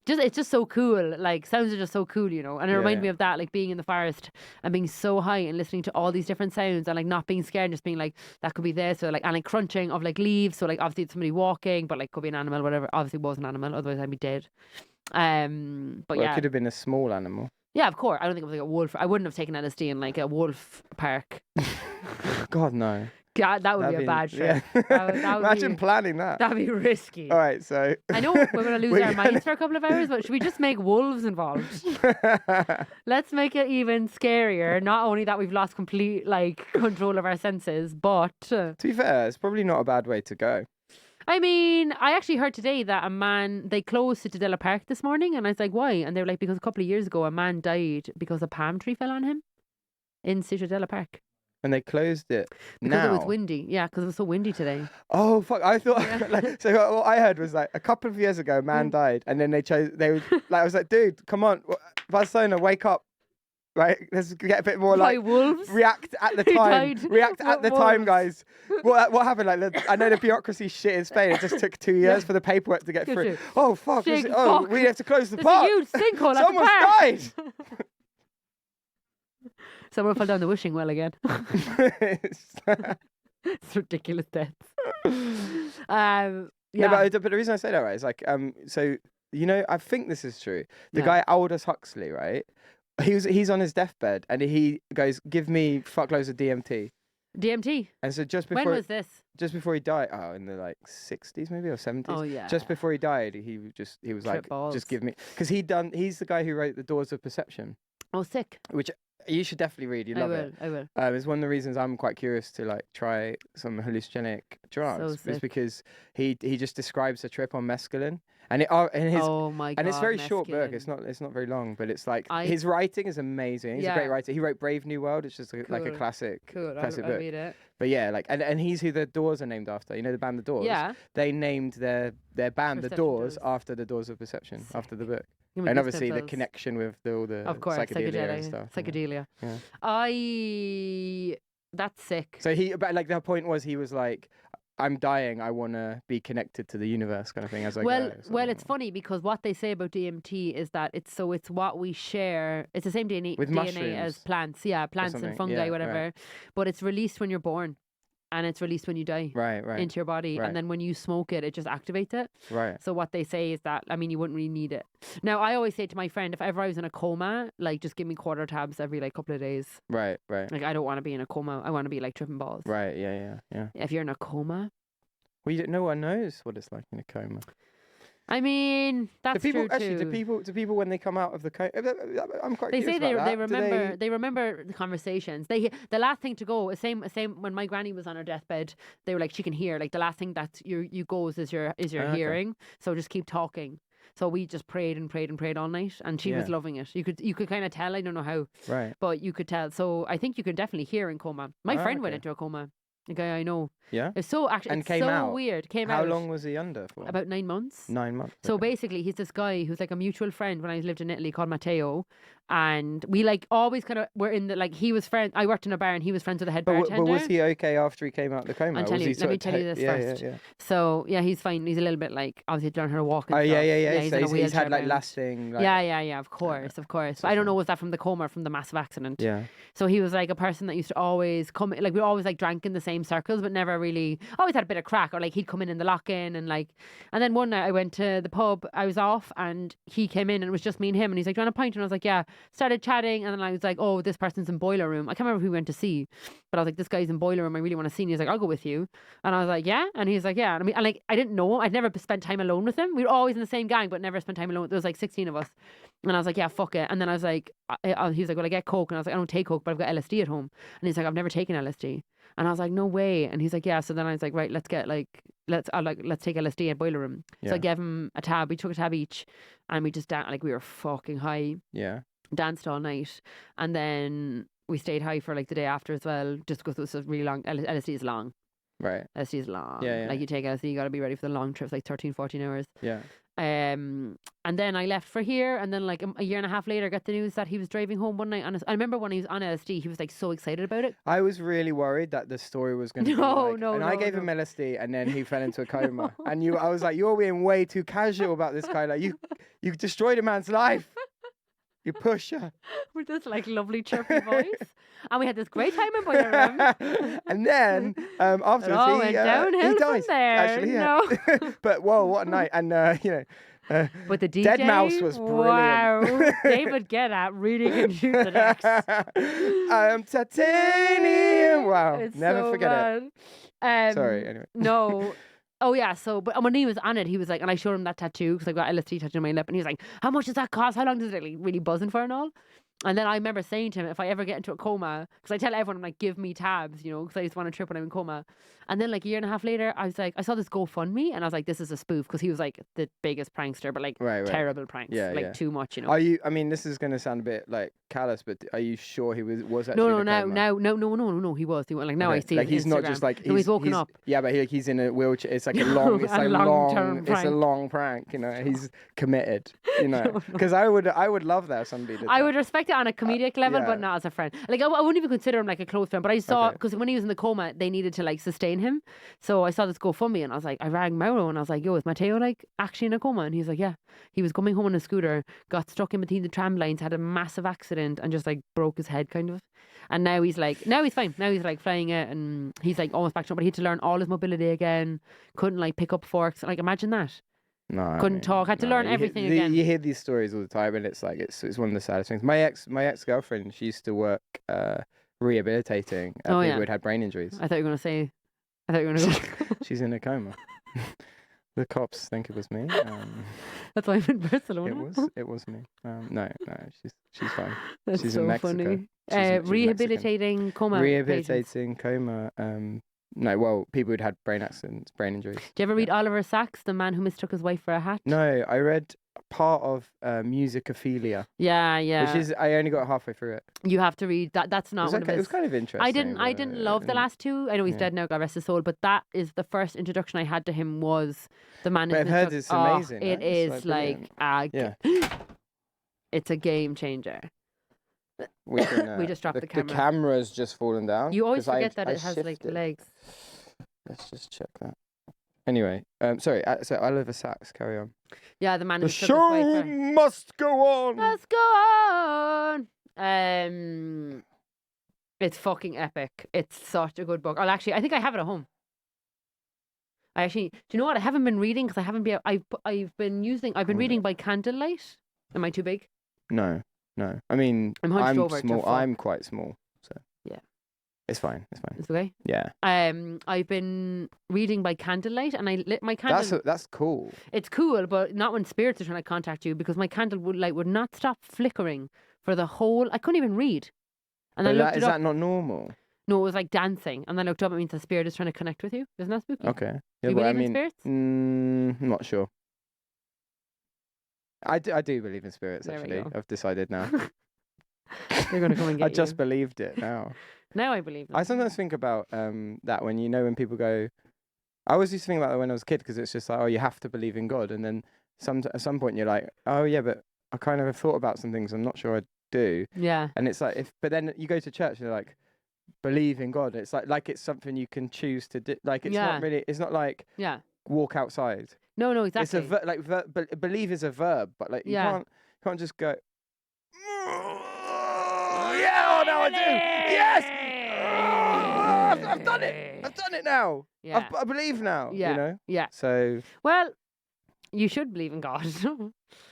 it's just so cool. Like sounds are just so cool, And it reminded me of that, like being in the forest and being so high and listening to all these different sounds and like not being scared and just being like, that could be this, or like, and like crunching of like leaves. So like obviously it's somebody walking, but like could be an animal, whatever. Obviously it was an animal, otherwise I'd be dead. But it could have been a small animal. Yeah, of course. I don't think it was like a wolf. I wouldn't have taken LSD in like a wolf park. God, no. God, that'd be a bad trip. Yeah. That would Imagine planning that. That'd be risky. All right, so I know we're going to lose our minds for a couple of hours, but should we just make wolves involved? Let's make it even scarier. Not only that we've lost complete control of our senses, but to be fair, it's probably not a bad way to go. I mean, I actually heard today that they closed Citadella Park this morning, and I was like, why? And they were like, because a couple of years ago, a man died because a palm tree fell on him in Citadella Park. And they closed it because it was windy. Yeah, because it was so windy today. Oh, fuck. I thought, so what I heard was like a couple of years ago, a man died, and then I was like, dude, come on, Barcelona, wake up. Right, let's get a bit more wolves? React at the time. React at the time, guys. What happened? I know the bureaucracy shit in Spain. It just took 2 years for the paperwork to get through. Oh fuck! We have to close the park. There's a huge sinkhole at Someone's the park. died. Someone fell down the wishing well again. It's ridiculous deaths. No, but the reason I say that, right, is like so I think this is true. The guy Aldous Huxley, right? He's on his deathbed and he goes, give me fuckloads of DMT. DMT? And so just before... When was this? Just before he died. Oh, in the 60s maybe or 70s. Oh, yeah. Just before he died, he was like, balls. Just give me... Because he's the guy who wrote The Doors of Perception. Oh, sick. Which you should definitely read. You love it. I will. It's one of the reasons I'm quite curious to try some hallucinogenic drugs. So it's because he just describes a trip on mescaline. And oh my God, and it's a very mescaline. Short book. It's not very long, but it's his writing is amazing. He's a great writer. He wrote Brave New World, which is like a classic classic book. I'll read it. But yeah, and he's who the Doors are named after. The band The Doors. Yeah. They named their band The Doors after the Doors of Perception, after the book. And obviously the connection with all the psychedelia and stuff. Psychedelia. Yeah. That's sick. So the point was he was like, I'm dying, I want to be connected to the universe kind of thing as I go. Well, it's funny because what they say about DMT is that it's what we share. It's the same DNA, with DNA as plants. Yeah, plants and fungi, whatever. Right. But it's released when you're born. and it's released when you die Right. into your body. Right. And then when you smoke it, it just activates it. Right. So what they say is that, I mean, you wouldn't really need it. Now, I always say to my friend, if ever I was in a coma, like, just give me quarter tabs every, like, couple of days. Right. Right. Like, I don't want to be in a coma. I want to be, like, tripping balls. Right. Yeah. If you're in a coma. Well, no one knows what it's like in a coma. I mean, that's do people, true actually, too. do people when they come out of the coma? I'm quite They curious say about that. they remember the conversations. The last thing to go is same when my granny was on her deathbed. They were like, she can hear, like, the last thing that you goes is your hearing. So just keep talking. So we just prayed and prayed and prayed all night, and she was loving it. You could kind of tell. I don't know how, right? But you could tell. So I think you can definitely hear in coma. My friend went into a coma. A guy I know. Yeah. It's so actually and it's came so out. weird. Came How out. long was he under for? About 9 months. 9 months. So okay. basically, he's this guy who's like a mutual friend when I lived in Italy called Matteo, and we like always kind of were in the like he was friend. I worked in a bar and he was friends with the head bartender. But was he okay after he came out of the coma? Let me tell you this first. Yeah. So yeah, he's fine. He's a little bit like obviously learn how to walk. And oh stuff. Yeah. He's, so he's had like lasting. Like, yeah. Of course. But I don't know, was that from the coma or from the massive accident? Yeah. So he was like a person that used to always come, like we always like drank in the same circles, but never really always had a bit of crack, or like he'd come in the lock-in and like, and then one night I went to the pub, I was off and he came in and it was just me and him, and he's like, do you want a pint? And I was like, yeah. Started chatting, and then I was like, oh, this person's in boiler room. I can't remember who we went to see, but I was like, this guy's in boiler room, I really want to see him. He's like, I'll go with you. And I was like, yeah. And he's like, yeah. And I mean, and like I didn't know, I'd never spent time alone with him. We were always in the same gang, but never spent time alone. There was like 16 of us. And I was like, yeah, fuck it. And then I was like, he was like, well, I get coke. And I was like, I don't take coke, but I've got LSD at home. And he's like, I've never taken LSD. And I was like, no way. And he's like, yeah. So then I was like, right, let's take LSD at boiler room. Yeah. So I gave him a tab. We took a tab each, and we just like we were fucking high. Yeah. Danced all night, and then we stayed high for like the day after as well, just because it was a really long. LSD is long. Right. LSD is long. Yeah. Like you take LSD, you got to be ready for the long trips, like 13, 14 hours. Yeah. And then I left for here, and then like a year and a half later, got the news that he was driving home one night. I remember when he was on LSD, he was like so excited about it. I was really worried that the story was going to be like, and I gave him LSD, and then he fell into a coma. And I was like, you're being way too casual about this guy. Like you destroyed a man's life. You pusher. With this like lovely chirpy voice, and we had this great time in boiler room. And then afterwards, he died. From there. Actually, yeah. No. But whoa, what a night! And but the DJ, Dead Mouse was brilliant. Wow, David Guetta really can shoot the decks. I am titanium. Wow, it's never so forget bad. it. Sorry. Anyway. No. Oh yeah, so but when he was on it, he was like, and I showed him that tattoo because I got LSD tattooed on my lip, and he was like, "How much does that cost? How long does it like really buzzing for and all?" And then I remember saying to him, if I ever get into a coma, because I tell everyone, I'm like, give me tabs, you know, because I just want to trip when I'm in coma. And then like a year and a half later, I was like, I saw this GoFundMe, and I was like, this is a spoof, because he was like the biggest prankster, but like terrible pranks, too much, you know. Are you? I mean, this is going to sound a bit like callous, but are you sure he was actually? No, he was. Like now I see. Like he's Instagram. not just like he's woken up. Yeah, but he's in a wheelchair. It's like a long, it's a long prank. You know, he's committed. You know, because I would love that if somebody did. I would respect it on a comedic level, but not as a friend. Like I wouldn't even consider him like a close friend. But I saw because when he was in the coma, they needed to like sustain him. So I saw this GoFundMe, and I was like, I rang Mauro, and I was like, yo, is Matteo like actually in a coma? And he's like, yeah. He was coming home on a scooter, got stuck in between the tram lines, had a massive accident, and just like broke his head kind of. And now he's fine. Now he's like flying it, and he's like almost back to it. But he had to learn all his mobility again. Couldn't like pick up forks. Like imagine that. No, couldn't talk. Had to learn everything again. You hear these stories all the time, and it's like it's one of the saddest things. My ex girlfriend, she used to work rehabilitating people who had brain injuries. I thought you were gonna go. She's in a coma. The cops think it was me. That's why I'm in Barcelona. It was me. No, she's fine. That's she's so in Mexico. Funny. She's Rehabilitating Mexican. coma. Rehabilitating coma. No, well, people who'd had brain accidents, brain injuries. Do you ever read Oliver Sacks, The Man Who Mistook His Wife for a Hat? No, I read part of Musicophilia. Yeah. Which is, I only got halfway through it. You have to read that. That's not one of his. It was kind of interesting. I didn't love the last two. I know he's dead now, God rest his soul. But that is the first introduction I had to him was The Man Who Mistook. I've heard it's amazing. It is like it's a game changer. We just dropped the camera. The camera's just fallen down. You always forget that it has like legs. Let's just check that. Anyway, sorry. So Oliver Sacks, carry on. Yeah, the man. The show must go on. Must go on. It's fucking epic. It's such a good book. I think I have it at home. Do you know what? I haven't been reading because I haven't been. I've been reading by candlelight. Am I too big? No. I mean, I'm hunched over. small. I'm quite small, so yeah, it's fine. It's okay. Yeah. I've been reading by candlelight, and I lit my candle. That's cool. It's cool, but not when spirits are trying to contact you, because my candle would not stop flickering for the whole. I couldn't even read. And Is that not normal? No, it was like dancing, and then I looked up. It means the spirit is trying to connect with you. Isn't that spooky? Okay. Yeah, you believe in spirits? I'm not sure. I do believe in spirits. There we Actually, go. I've decided now. They're gonna come and get I just you. believed it now. Now I believe them. I sometimes think about that when people go. I always used to think about that when I was a kid, because it's just like, oh, you have to believe in God, and then at some point you're like, oh yeah, but I kind of have thought about some things I'm not sure I do. Yeah. And it's like but then you go to church and you're like, believe in God. It's like it's something you can choose to do. Like it's not really. It's not like walk outside. No, exactly. It's believe is a verb, but like you can't just go. Yeah, no, I do. Yes, I've done it. I've done it now. Yeah. I believe now. Yeah. You know. Yeah. So. Well, you should believe in God.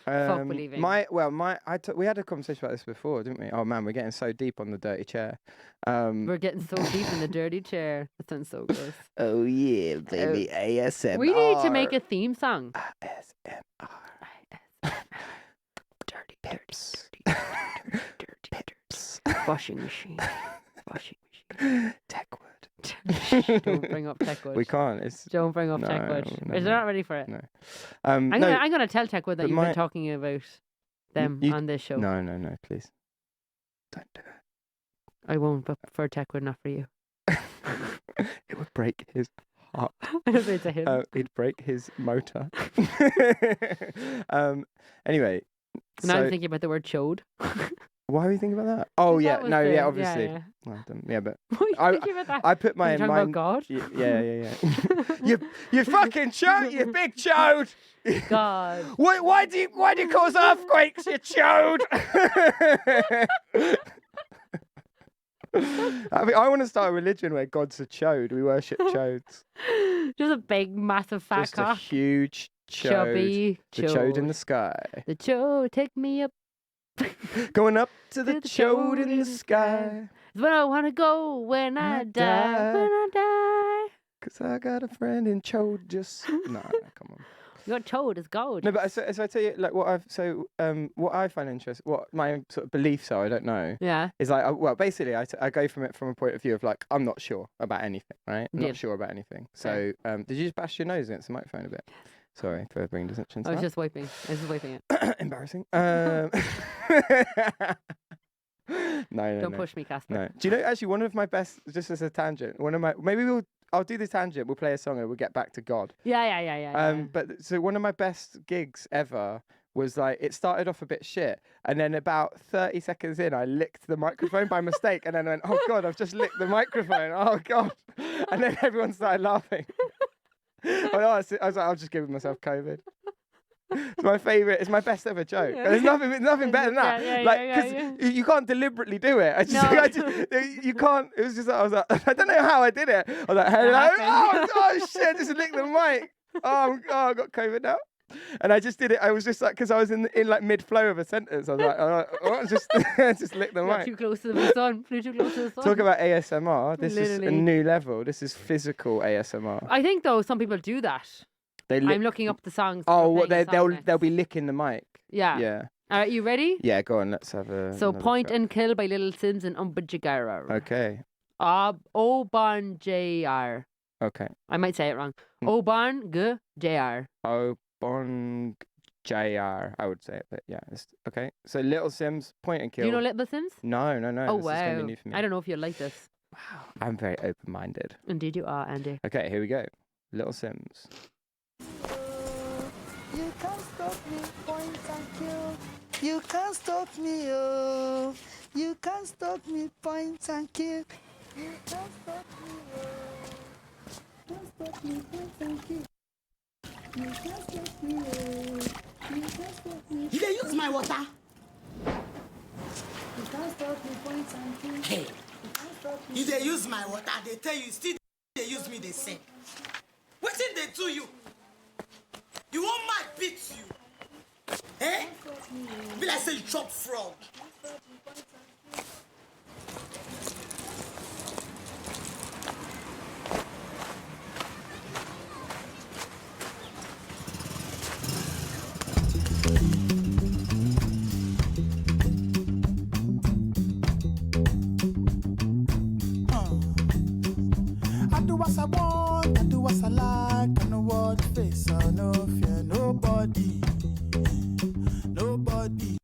Fuck believing. We had a conversation about this before, didn't we? Oh man, we're getting so deep on the dirty chair. We're getting so deep in the dirty chair. That sounds so gross. Oh yeah, baby, ASMR. We need to make a theme song. ASMR. Dirty. Washing machine. Tech wood. Don't bring up Techwood. We can't. Don't bring up Techwood. They're not ready for it. No. I'm gonna tell Techwood that you've been talking about them on this show. No, please. Don't do it. I won't, but for Techwood, not for you. It would break his heart. I don't think it's a hint. It'd break his motor. Anyway. Now I'm thinking about the word chode. Why were you thinking about that? Oh yeah, obviously. Yeah. Well done. Yeah, but Why are you thinking about that? I put my Are you talking mind. about God? Yeah. you fucking chode, you big chode. God. Why do you cause earthquakes, you chode? I mean, I want to start a religion where God's a chode. We worship chodes. Just a big, massive fat Just cock. a huge chode. Chubby the chode in the sky. The chode, take me up. Going up to the chode in the sky. It's where I want to go when I die. When I die. Because I got a friend in chode just... No, come on. Your chode is gold. No, but so I tell you, like, what I find interesting, what my sort of beliefs are, I don't know. Yeah. Is like, basically, I go from it from a point of view of like, I'm not sure about anything, right? I'm not sure about anything. So, did you just bash your nose against the microphone a bit? Sorry for bringing attention to I was just wiping it. Embarrassing. No. Don't push me, Casper. No. Do you know, actually, one of my best, just as a tangent, I'll do the tangent, we'll play a song and we'll get back to God. Yeah. But so one of my best gigs ever was like, it started off a bit shit, and then about 30 seconds in, I licked the microphone by mistake, and then I went, oh God, I've just licked the microphone. Oh God. And then everyone started laughing. I was like, I'll just give myself COVID. It's my favourite. It's my best ever joke. Yeah. There's nothing better than that. Because you can't deliberately do it. You can't. It was just. I was like, I don't know how I did it. I was like, hello. Oh shit! Just licked the mic. I got COVID now. And I just did it. I was just like, because I was in like mid flow of a sentence. I was like, just lick the mic. Too close to the sun. Flew too close to the sun. Talk about ASMR. This is a new level. This is physical ASMR. I think though some people do that. I'm looking up the songs. They'll be licking the mic. Yeah. Yeah. All right, you ready? Yeah, go on. Let's have a. So, Point and Kill by Little Sims and Umbajagara. Okay. Oban Jr. Okay. I might say it wrong. Oban Jr. Oban Jr. I would say it, but yeah. Okay. So, Little Sims, Point and Kill. Do you know Little Sims? No. Oh, this wow. is gonna be new for me. I don't know if you'll like this. Wow. I'm very open-minded. Indeed, you are, Andy. Okay, here we go. Little Sims. You can't stop me, point and kill. You can't stop me, oh. You can't stop me, point and kill. You can't stop me, oh. Can't stop me, point and kill. You can't stop me, oh. You can't stop me. You can use my water. You can't stop me, point and kill. Hey. You can't stop If they use my water, they tell you still they use me the same. What did they do you? You want my beat you? Eh? Be like say you chop frog. I do what I want, I do what I like, I know what face, I no fear nobody, nobody.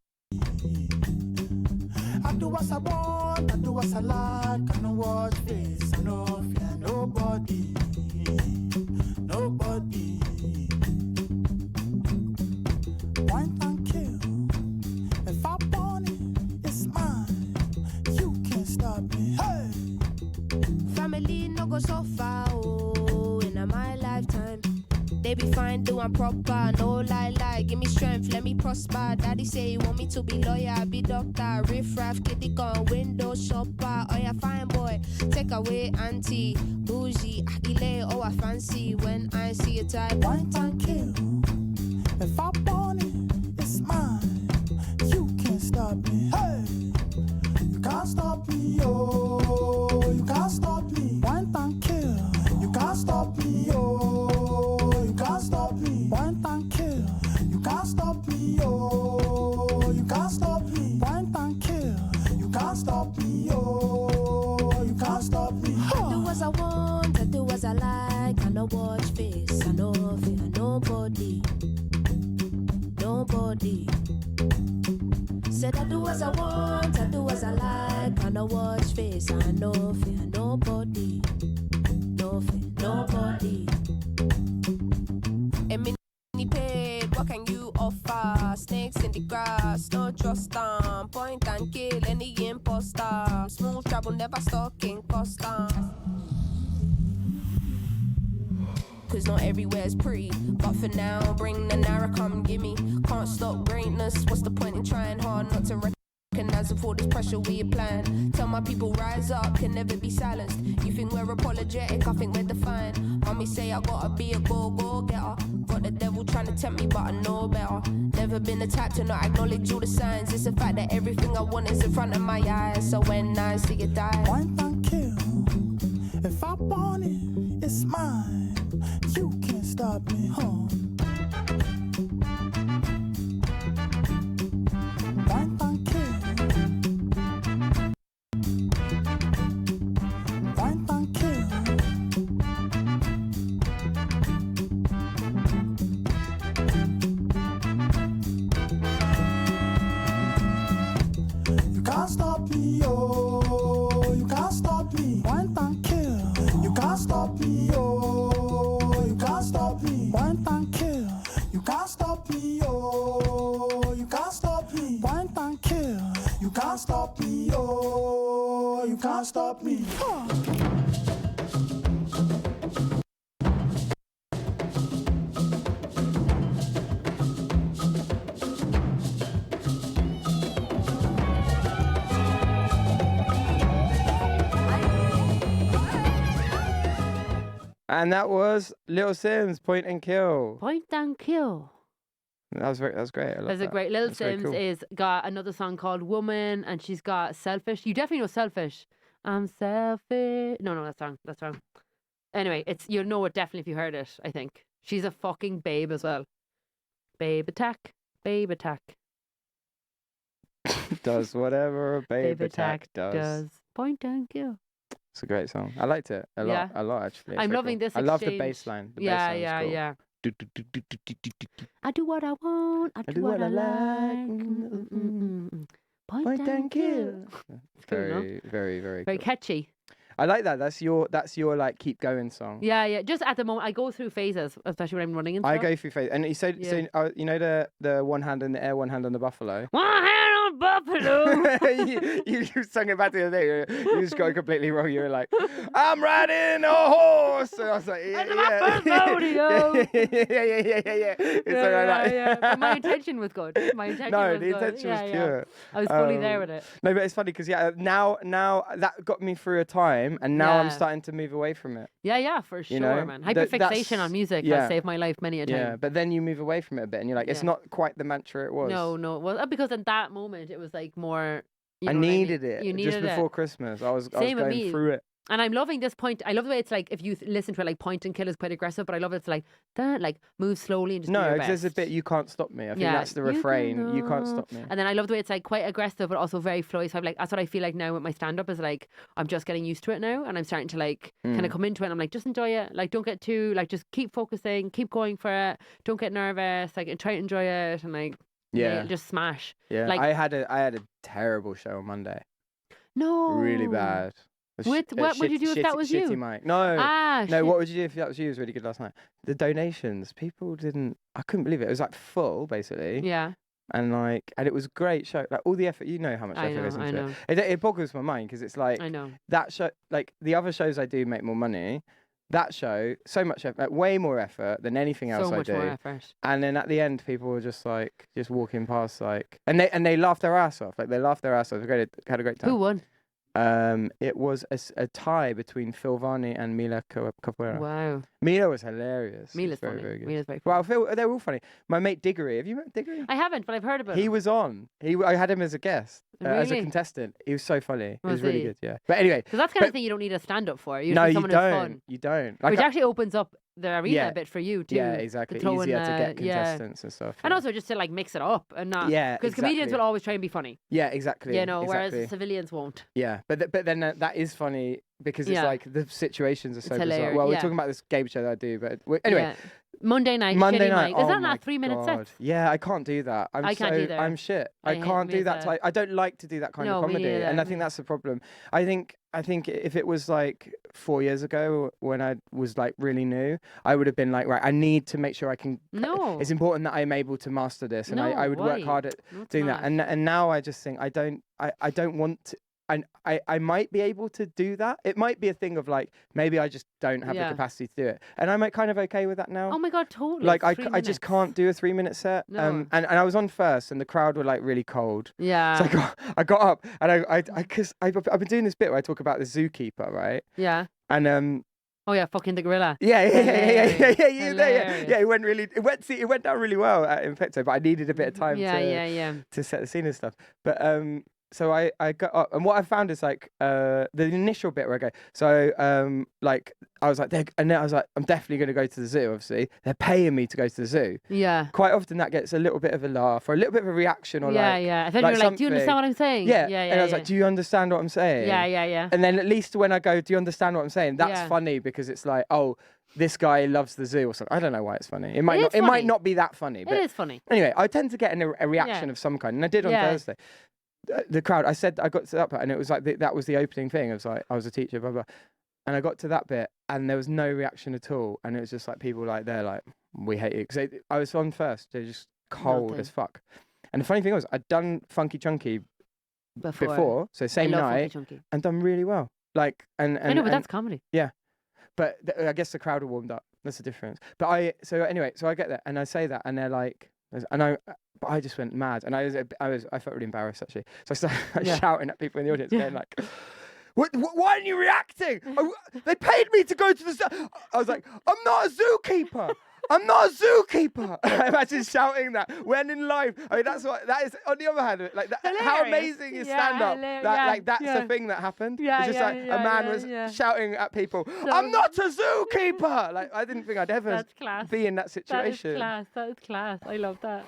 I do what I want, I do what I like, I know what face, I no fear nobody, nobody. Point and kill, if I want it, it's mine, you can't stop me, hey! Family no go so far, oh, in my lifetime. They be fine, doing proper, no lie, give me strength, let me prosper. Daddy say he want me to be lawyer, be doctor, riff raff, kitty gun, window shopper. Oh yeah, fine boy, take away auntie, bougie, akile, oh I fancy when I see a type. Point and kill, if I want it, it's mine, you can't stop me, hey! You can't stop me, oh, you can't stop me. Point and kill, you can't stop me, oh, you can't stop me. Point and kill, you can't stop me, oh, you can't stop me. Point and kill, you can't stop me, oh, you can't stop me. I do as I want, I do as I like, I no watch face, I no fear nobody, nobody. Said I do as I want, I do as I like, I no watch face, I no fear nobody, no fear nobody. A mini paid, what can you offer? Snakes in the grass, no trust on. Point and kill any imposter. Smooth travel, never stalking Costa. Cause not everywhere's pretty, but for now, bring the Nara, come gimme. Can't stop greatness, what's the point in trying hard not to recognize if all this pressure we applying? Tell my people rise up, can never be silenced. You think we're apologetic, I think we're defiant. Mommy say I gotta be a go-getter. Got the devil trying to tempt me, but I know better. Never been the type to not acknowledge all the signs. It's the fact that everything I want is in front of my eyes. So when I see it die, Point and kill, if I want it, it's mine. You can't stop me, huh? Point and kill, point and kill. You can't stop me, oh, you can't stop me. Point and kill, you can't stop me, oh, you can't stop me. Point and kill, you can't stop me, oh, you can't stop me. Point and kill, you can't stop me, oh, you can't stop me. Huh. And that was Little Sims, Point and Kill. Point and kill. That was great. I love That's a that. great. Little That's very Sims cool. is got another song called Woman, and she's got Selfish. You definitely know Selfish. I'm selfish. No, that's wrong. That's wrong. Anyway, you'll know it definitely if you heard it, I think. She's a fucking babe as well. Babe attack. Babe attack. Does whatever a babe attack does. does. Point and kill. It's a great song. I liked it a lot. Yeah. A lot actually. It's I'm very loving cool. this I love the exchange. bass line. The Yeah, bass line is cool. yeah. Do, do, do, do, do, do, do, do, do. I do what I want. I do what I like. Point and kill. It's cool, no? Very Very cool. catchy. I like that. That's your like keep going song. Yeah. Just at the moment, I go through phases, especially when I'm running and stuff. I go through phase, and he said, Yeah. so, you know the one hand in the air, one hand on the buffalo. One hand on buffalo. you sung it back the other day. You just got it completely wrong. You were like, I'm riding a horse. And I was like, That's my first rodeo. yeah. It's But my intention was good. My intention was the good. intention was pure. I was fully there with it. No, but it's funny because now that got me through a time, and now I'm starting to move away from it. Yeah, for sure, know, man. Hyperfixation on music has saved my life many a time. Yeah, but then you move away from it a bit, and you're like, it's not quite the mantra it was. No. Well, because in that moment it was like more. I needed it. You needed just before Christmas. I was going through it. And I'm loving this point. I love the way it's like, if you listen to it, like point and kill is quite aggressive, but I love it's like, like move slowly and just do your best. There's a bit, you can't stop me. I think that's the refrain. You can't stop me. And then I love the way it's like quite aggressive, but also very flowy. So I'm like, that's what I feel like now with my stand up is like, I'm just getting used to it now. And I'm starting to like kind of come into it. And I'm like, just enjoy it. Like, don't get too, like, just keep focusing, keep going for it. Don't get nervous. Like, try to enjoy it. And like, just smash. Yeah. Like, I had a terrible show on Monday. No. Really bad. What would you do if that was you? Shitty mic. No. Shit. What would you do if that was you? It was really good last night. The donations, people didn't. I couldn't believe it. It was like full, basically. Yeah. And it was a great show. Like all the effort, you know how much effort goes into it. It boggles my mind because it's like I know that show. Like the other shows I do make more money. That show, so much effort, like way more effort than anything else I do. So much more effort. And then at the end, people were just walking past, and they laughed their ass off. Like they laughed their ass off. They had a great time. Who won? It was a tie between Phil Varney and Mila Capoeira. Wow. Mila was hilarious. Mila's very, funny. very good. Mila's very funny. Well, Phil, they're all funny. My mate Diggory, have you met Diggory? I haven't, but I've heard about him. He was on. I had him as a guest, as a Really? contestant. He was so funny. He Was was really he? good, yeah. But anyway. Because that's the kind of thing you don't need a stand-up for. Usually No, you someone who's fun. don't. You don't. Like Which actually opens up the arena a bit for you, too. Yeah, exactly. To throw Easier in, to get contestants and stuff. And also just to like mix it up and not. Yeah, because comedians will always try and be funny. Yeah, exactly. You know, exactly. whereas civilians won't. Yeah, but then that is funny because it's like the situations are so bizarre. hilarious, Well, we're talking about this game show that I do, but anyway. Yeah. Monday night. Monday shitty night. Mic. Is oh that my not 3-minute God. sets? Yeah, I can't do that. I can't either. I'm shit. I hate can't do me that as type. I don't like to do that kind of No, me comedy, neither. and I think that's the problem. I think if it was like 4 years ago when I was like really new, I would have been like, right, I need to make sure I can. No. It's important that I'm able to master this, and No, I would work why? hard at No, it's doing that. not. And now I just think I don't want to. And I might be able to do that. It might be a thing of like, maybe I just don't have the capacity to do it. And I'm like kind of okay with that now. Oh my God, totally. Like It's I just can't do a 3-minute set. No. And I was on first and the crowd were like really cold. Yeah. So I got up and cause I've been doing this bit where I talk about the zookeeper, right? Yeah. And Oh yeah, fucking the gorilla. yeah. Hilarious. Yeah, it went down really well at Infecto, but I neaded a bit of time to set the scene and stuff. But so I got up, and what I found is like the initial bit where I go, so like I was like, and then I was like, I'm definitely going to go to the zoo. Obviously, they're paying me to go to the zoo. Yeah. Quite often that gets a little bit of a laugh or a little bit of a reaction, or Yeah. I thought you were like, do you understand what I'm saying? Yeah. And I was like, do you understand what I'm saying? Yeah. And then at least when I go, do you understand what I'm saying? That's Yeah. funny because it's like, oh, this guy loves the zoo or something. I don't know why it's funny. It might It not. is It might funny. not be that funny. But It is funny. anyway, I tend to get a reaction of some kind, and I did on Thursday. The crowd. I said I got to that part, and it was like that was the opening thing. It was like I was a teacher, blah blah, and I got to that bit, and there was no reaction at all, and it was just like people like they're like, we hate you, because I was on first. They're just cold as fuck. And the funny thing was, I'd done Funky Chunky before, so same night, and done really well. Like and I know, but that's comedy. Yeah, but I guess the crowd had warmed up. That's the difference. But I get there and I say that, and they're like, but I just went mad, and I felt really embarrassed actually. So I started shouting at people in the audience, going like, why aren't you reacting? They paid me to go to the zoo. I was like, I'm not a zookeeper. I'm not a zookeeper. Imagine shouting that when in life. I mean, that is. On the other hand, like that, how amazing is stand-up? That's the thing that happened. It's just like a man was shouting at people. I'm not a zookeeper. Like I didn't think I'd ever be in that situation. That is class. I love that.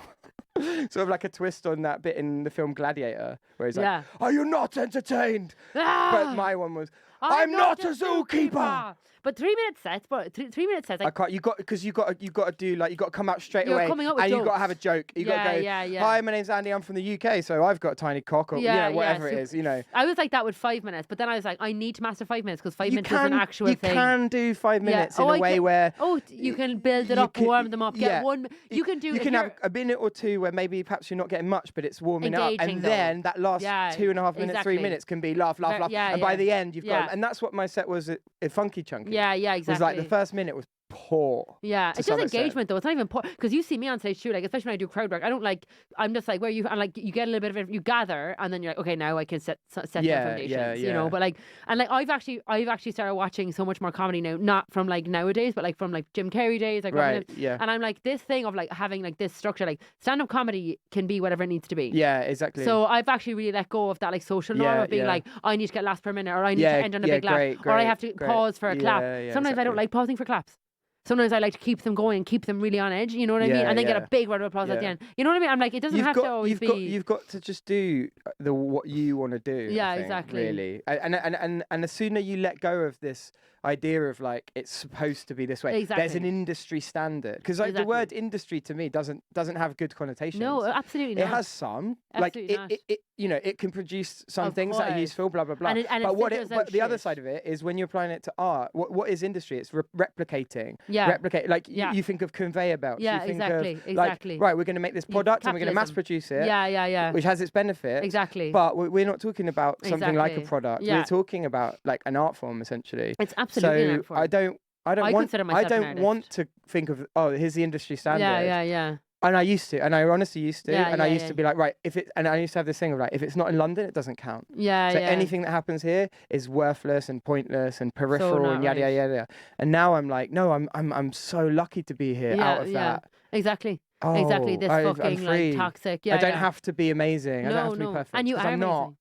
Sort of like a twist on that bit in the film Gladiator, where he's like, "Are you not entertained?" But my one was, I'm not a zookeeper. But 3-minute sets, but 3-minute sets. I can't. You got to do like you got to come out straight You're away, coming up with and you got to jokes. have a joke. You got to go. Yeah. Hi, my name's Andy. I'm from the UK, so I've got a tiny cock, or whatever it is. I was like that with 5 minutes, but then I was like, I need to master 5 minutes because 5 minutes is an actual thing. You can do 5 minutes in a way where you can build it up, warm them up, get one. You can have a minute or two where maybe perhaps you're not getting much, but it's warming up, and though. then that last 2.5 minutes, 3 minutes can be laugh, and by the end you've got. And that's what my set was at Funky Chunky. Yeah, exactly. It was like the first minute was poor. Yeah, it's just engagement though. It's not even poor because you see me on stage too. Like especially when I do crowd work, I don't like. I'm just like where you and like you get a little bit of it. You gather and then you're like, okay, now I can set the foundations. You know, but like I've actually started watching so much more comedy now, not from like nowadays, but like from like Jim Carrey days. Like and I'm like this thing of like having like this structure. Like stand up comedy can be whatever it needs to be. Yeah, exactly. So I've actually really let go of that like social norm of being like I need to get laughs per minute or I need to end on a big laugh or I have to pause for a clap. Sometimes I don't like pausing for claps. Sometimes I like to keep them going and keep them really on edge, you know what I mean? And then get a big round of applause at the end. You know what I mean? I'm like, it doesn't have to always be... You've got to just do what you want to do. Yeah, I think, exactly. Really. And the sooner you let go of this idea of like, it's supposed to be this way. Exactly. There's an industry standard. Because like, the word industry to me doesn't have good connotations. No, absolutely not. It has some. Absolutely like, it it can produce some things that are useful, blah, blah, blah. But the other side of it is when you're applying it to art, what is industry? It's replicating. Yeah. Like, you think of conveyor belts. Yeah, you think exactly. Like, right, we're going to make this product and we're going to mass produce it. Yeah. Which has its benefits. Exactly. But we're not talking about something like a product. Yeah. We're talking about like an art form, essentially. It's absolutely an art form. I don't want to think of, here's the industry standard. Yeah. And I used to, and I honestly used to, and I used to be like, right, and I used to have this thing of like, if it's not in London, it doesn't count. Yeah, so anything that happens here is worthless and pointless and peripheral and yada yada. And now I'm like, no, I'm so lucky to be here out of that. Exactly. Oh, exactly. This fucking like toxic. Yeah, I don't have to be amazing. I don't have to be perfect. And you are I'm not.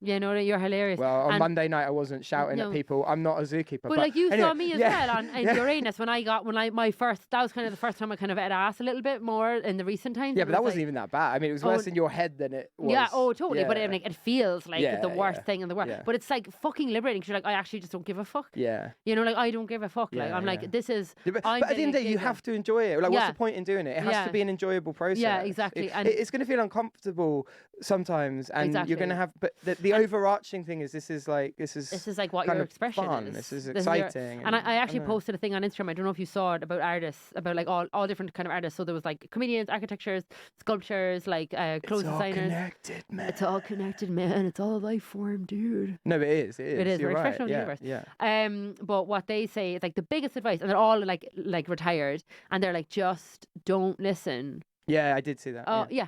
Yeah, no, you're hilarious. Well, on Monday night I wasn't shouting at people. I'm not a zookeeper. But like you saw me as well on Uranus when that was kind of the first time I kind of ate ass a little bit more in the recent times. Yeah, but that wasn't even that bad. I mean, it was worse in your head than it was. Yeah, totally. But it feels like the worst thing in the world. Yeah. But it's like fucking liberating because you're like, I actually just don't give a fuck. Yeah. You know, like I don't give a fuck. Like I'm like, this is. But at the end of the day, you have to enjoy it. Like, what's the point in doing it? It has to be an enjoyable process. Yeah, exactly. It's going to feel uncomfortable sometimes, and you're going to have. But the overarching thing is this is like what your expression fun. is. This is exciting. And I actually posted a thing on Instagram. I don't know if you saw it about artists, about like all different kind of artists. So there was like comedians, architectures, sculptures, like clothes designers. Connected, man. It's all connected, man. It's all life form, dude. No, it is. It is. You're We're right. expression of the universe. Yeah. But what they say is like the biggest advice, and they're all like retired, and they're like, just don't listen. Yeah, I did see that. Oh yeah.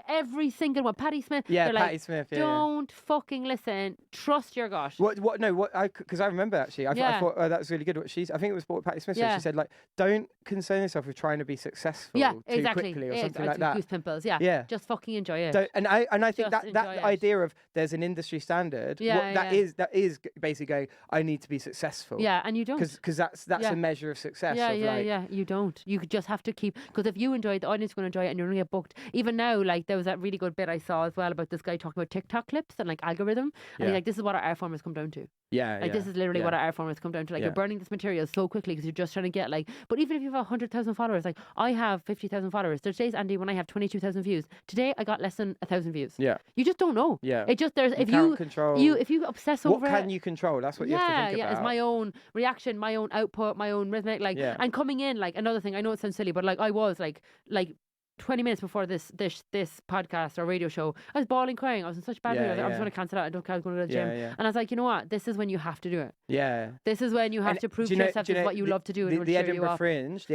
Every single one, Patti Smith. Yeah, Patti like, Smith. Yeah, don't fucking listen. Trust your gut. Because I remember actually, I thought that was really good. I think it was Patti Smith. So she said like, don't concern yourself with trying to be successful too quickly or something like that. Goose pimples. Yeah. Just fucking enjoy it. And I think that idea of there's an industry standard. That is basically going, I need to be successful. Yeah, and you don't. Because that's a measure of success. Yeah. You don't. You just have to keep, because if you enjoy it, the audience is going to enjoy it, and you're going to get booked. Even now, like there was that really good bit I saw as well about this guy talking about TikTok clips and like algorithm, and he's like, this is what our art form has come down to. This is literally what our art form has come down to. Like you're burning this material so quickly because you're just trying to get like. But even if you have 100,000 followers, like I have 50,000 followers. There's days, Andy, when I have 22,000 views. Today I got less than 1,000 views. Yeah. You just don't know. Yeah. It just if you obsess over what can you control? That's what you have to think about. Yeah, it's my own reaction, my own output, my own rhythmic, like, and coming in like another thing. I know it sounds silly, but like I was like 20 minutes before this podcast or radio show, I was bawling, crying. I was in such bad mood. I was going to cancel out. I was going to the gym. And I was like, you know what? This is when you have to do it. Yeah. This is when you have to prove to yourself this is what you love to do. The Edinburgh Fringe,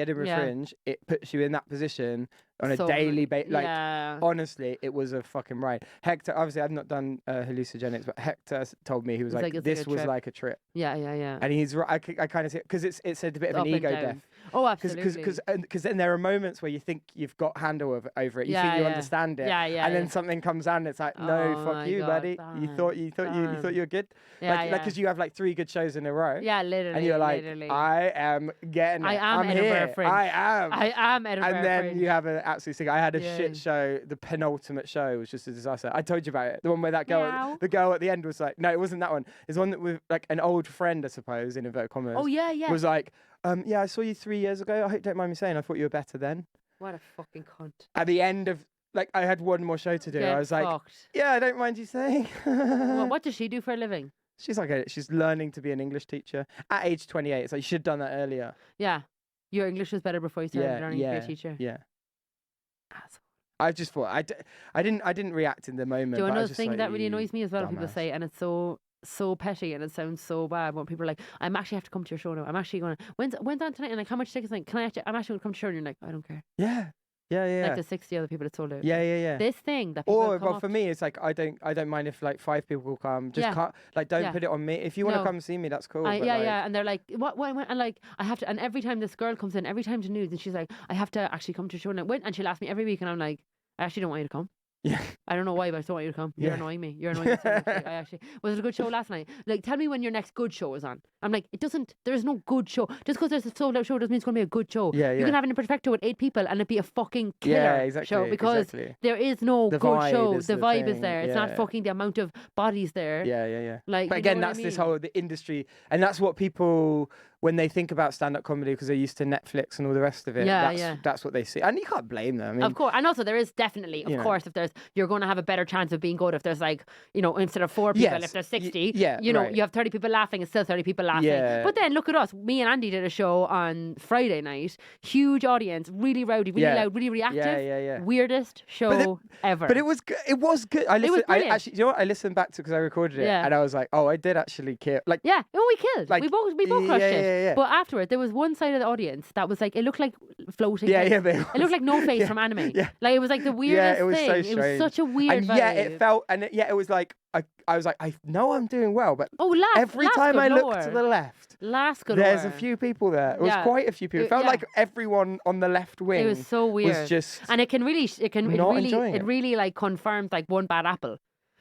it puts you in that position on a daily basis. Like, honestly, it was a fucking ride. Hector, obviously, I've not done hallucinogenics, but Hector told me, he was like, this was like a trip. Yeah. And he's right. I kind of see it because it's a bit of an ego death. Oh, absolutely. Because then there are moments where you think you've got handle over it. You think you understand it. And then something comes out and it's like, no, fuck you, buddy. You thought you were good. Because you have like 3 good shows in a row. Yeah, literally. And you're like, I am getting it. I'm Edinburgh here. Fringe. I am Edinburgh And then Fringe. you have an absolute thing. I had a shit show. The penultimate show was just a disaster. I told you about it. The one where that girl, the girl at the end was like, no, it wasn't that one. It's one that with like an old friend, I suppose, in inverted commas. Oh yeah. Was like, I saw you 3 years ago. I hope you don't mind me saying, I thought you were better then. What a fucking cunt. At the end of, like, I had one more show to do. I was like, yeah, I don't mind you saying. Well, what does she do for a living? She's learning to be an English teacher at age 28. It's like, you should have done that earlier. Yeah. Your English was better before you started learning to be a teacher. Yeah. Asshole. I just thought, I didn't react in the moment. Do you know another thing like, that really annoys me as well? Dumbass. People say, and it's so petty and it sounds so bad when people are like, I'm actually have to come to your show now. I'm actually going to, when's on tonight? And like, how much tickets? Like, I'm actually going to come to your show. And you're like, I don't care. Yeah. Like the 60 other people that sold out. Yeah. This thing that people come for me, it's like I don't mind if like 5 people will come. Just can't, like, don't put it on me. If you want to come see me, that's cool. And they're like, what? And like, I have to. And every time this girl comes in, every time to news, and she's like, I have to actually come to your show now. And she'll ask me every week, and I'm like, I actually don't want you to come. Yeah. I don't know why, but I just don't want you to come. You're annoying me. You're annoying me so much. Like, I actually was it a good show last night? Like, tell me when your next good show is on. I'm like, there is no good show. Just because there's a sold out show doesn't mean it's going to be a good show. Yeah. You can have an Imperfecto with 8 people and it be a fucking killer show because there is no good show. The vibe is there. It's not fucking the amount of bodies there. Yeah. Like, but again, that's this whole the industry, and that's what people, when they think about stand-up comedy, because they're used to Netflix and all the rest of it, that's what they see, and you can't blame them. I mean, of course, and also there is definitely, of course, if you're going to have a better chance of being good if there's like, instead of 4 people, if there's 60, you have 30 people laughing, it's still 30 people laughing. Yeah. But then look at us. Me and Andy did a show on Friday night, huge audience, really rowdy, really loud, really reactive, weirdest show ever. But it was good. It was good. I actually, you know what? I listened back to because I recorded it, and I was like, oh, I did actually kill. Like, we killed. Like, we both crushed it. Yeah. But afterward, there was one side of the audience that was like, it looked like floating. It looked like No Face from Anime. Yeah. Like, it was like the weirdest it was thing. So it was such a weird and vibe. it felt, and it was like, I was like, I know I'm doing well, but every last time I lower. look to the left, there's a few people there. It was quite a few people. It felt like everyone on the left wing. It was so weird. Was just and it really like confirmed like one bad apple.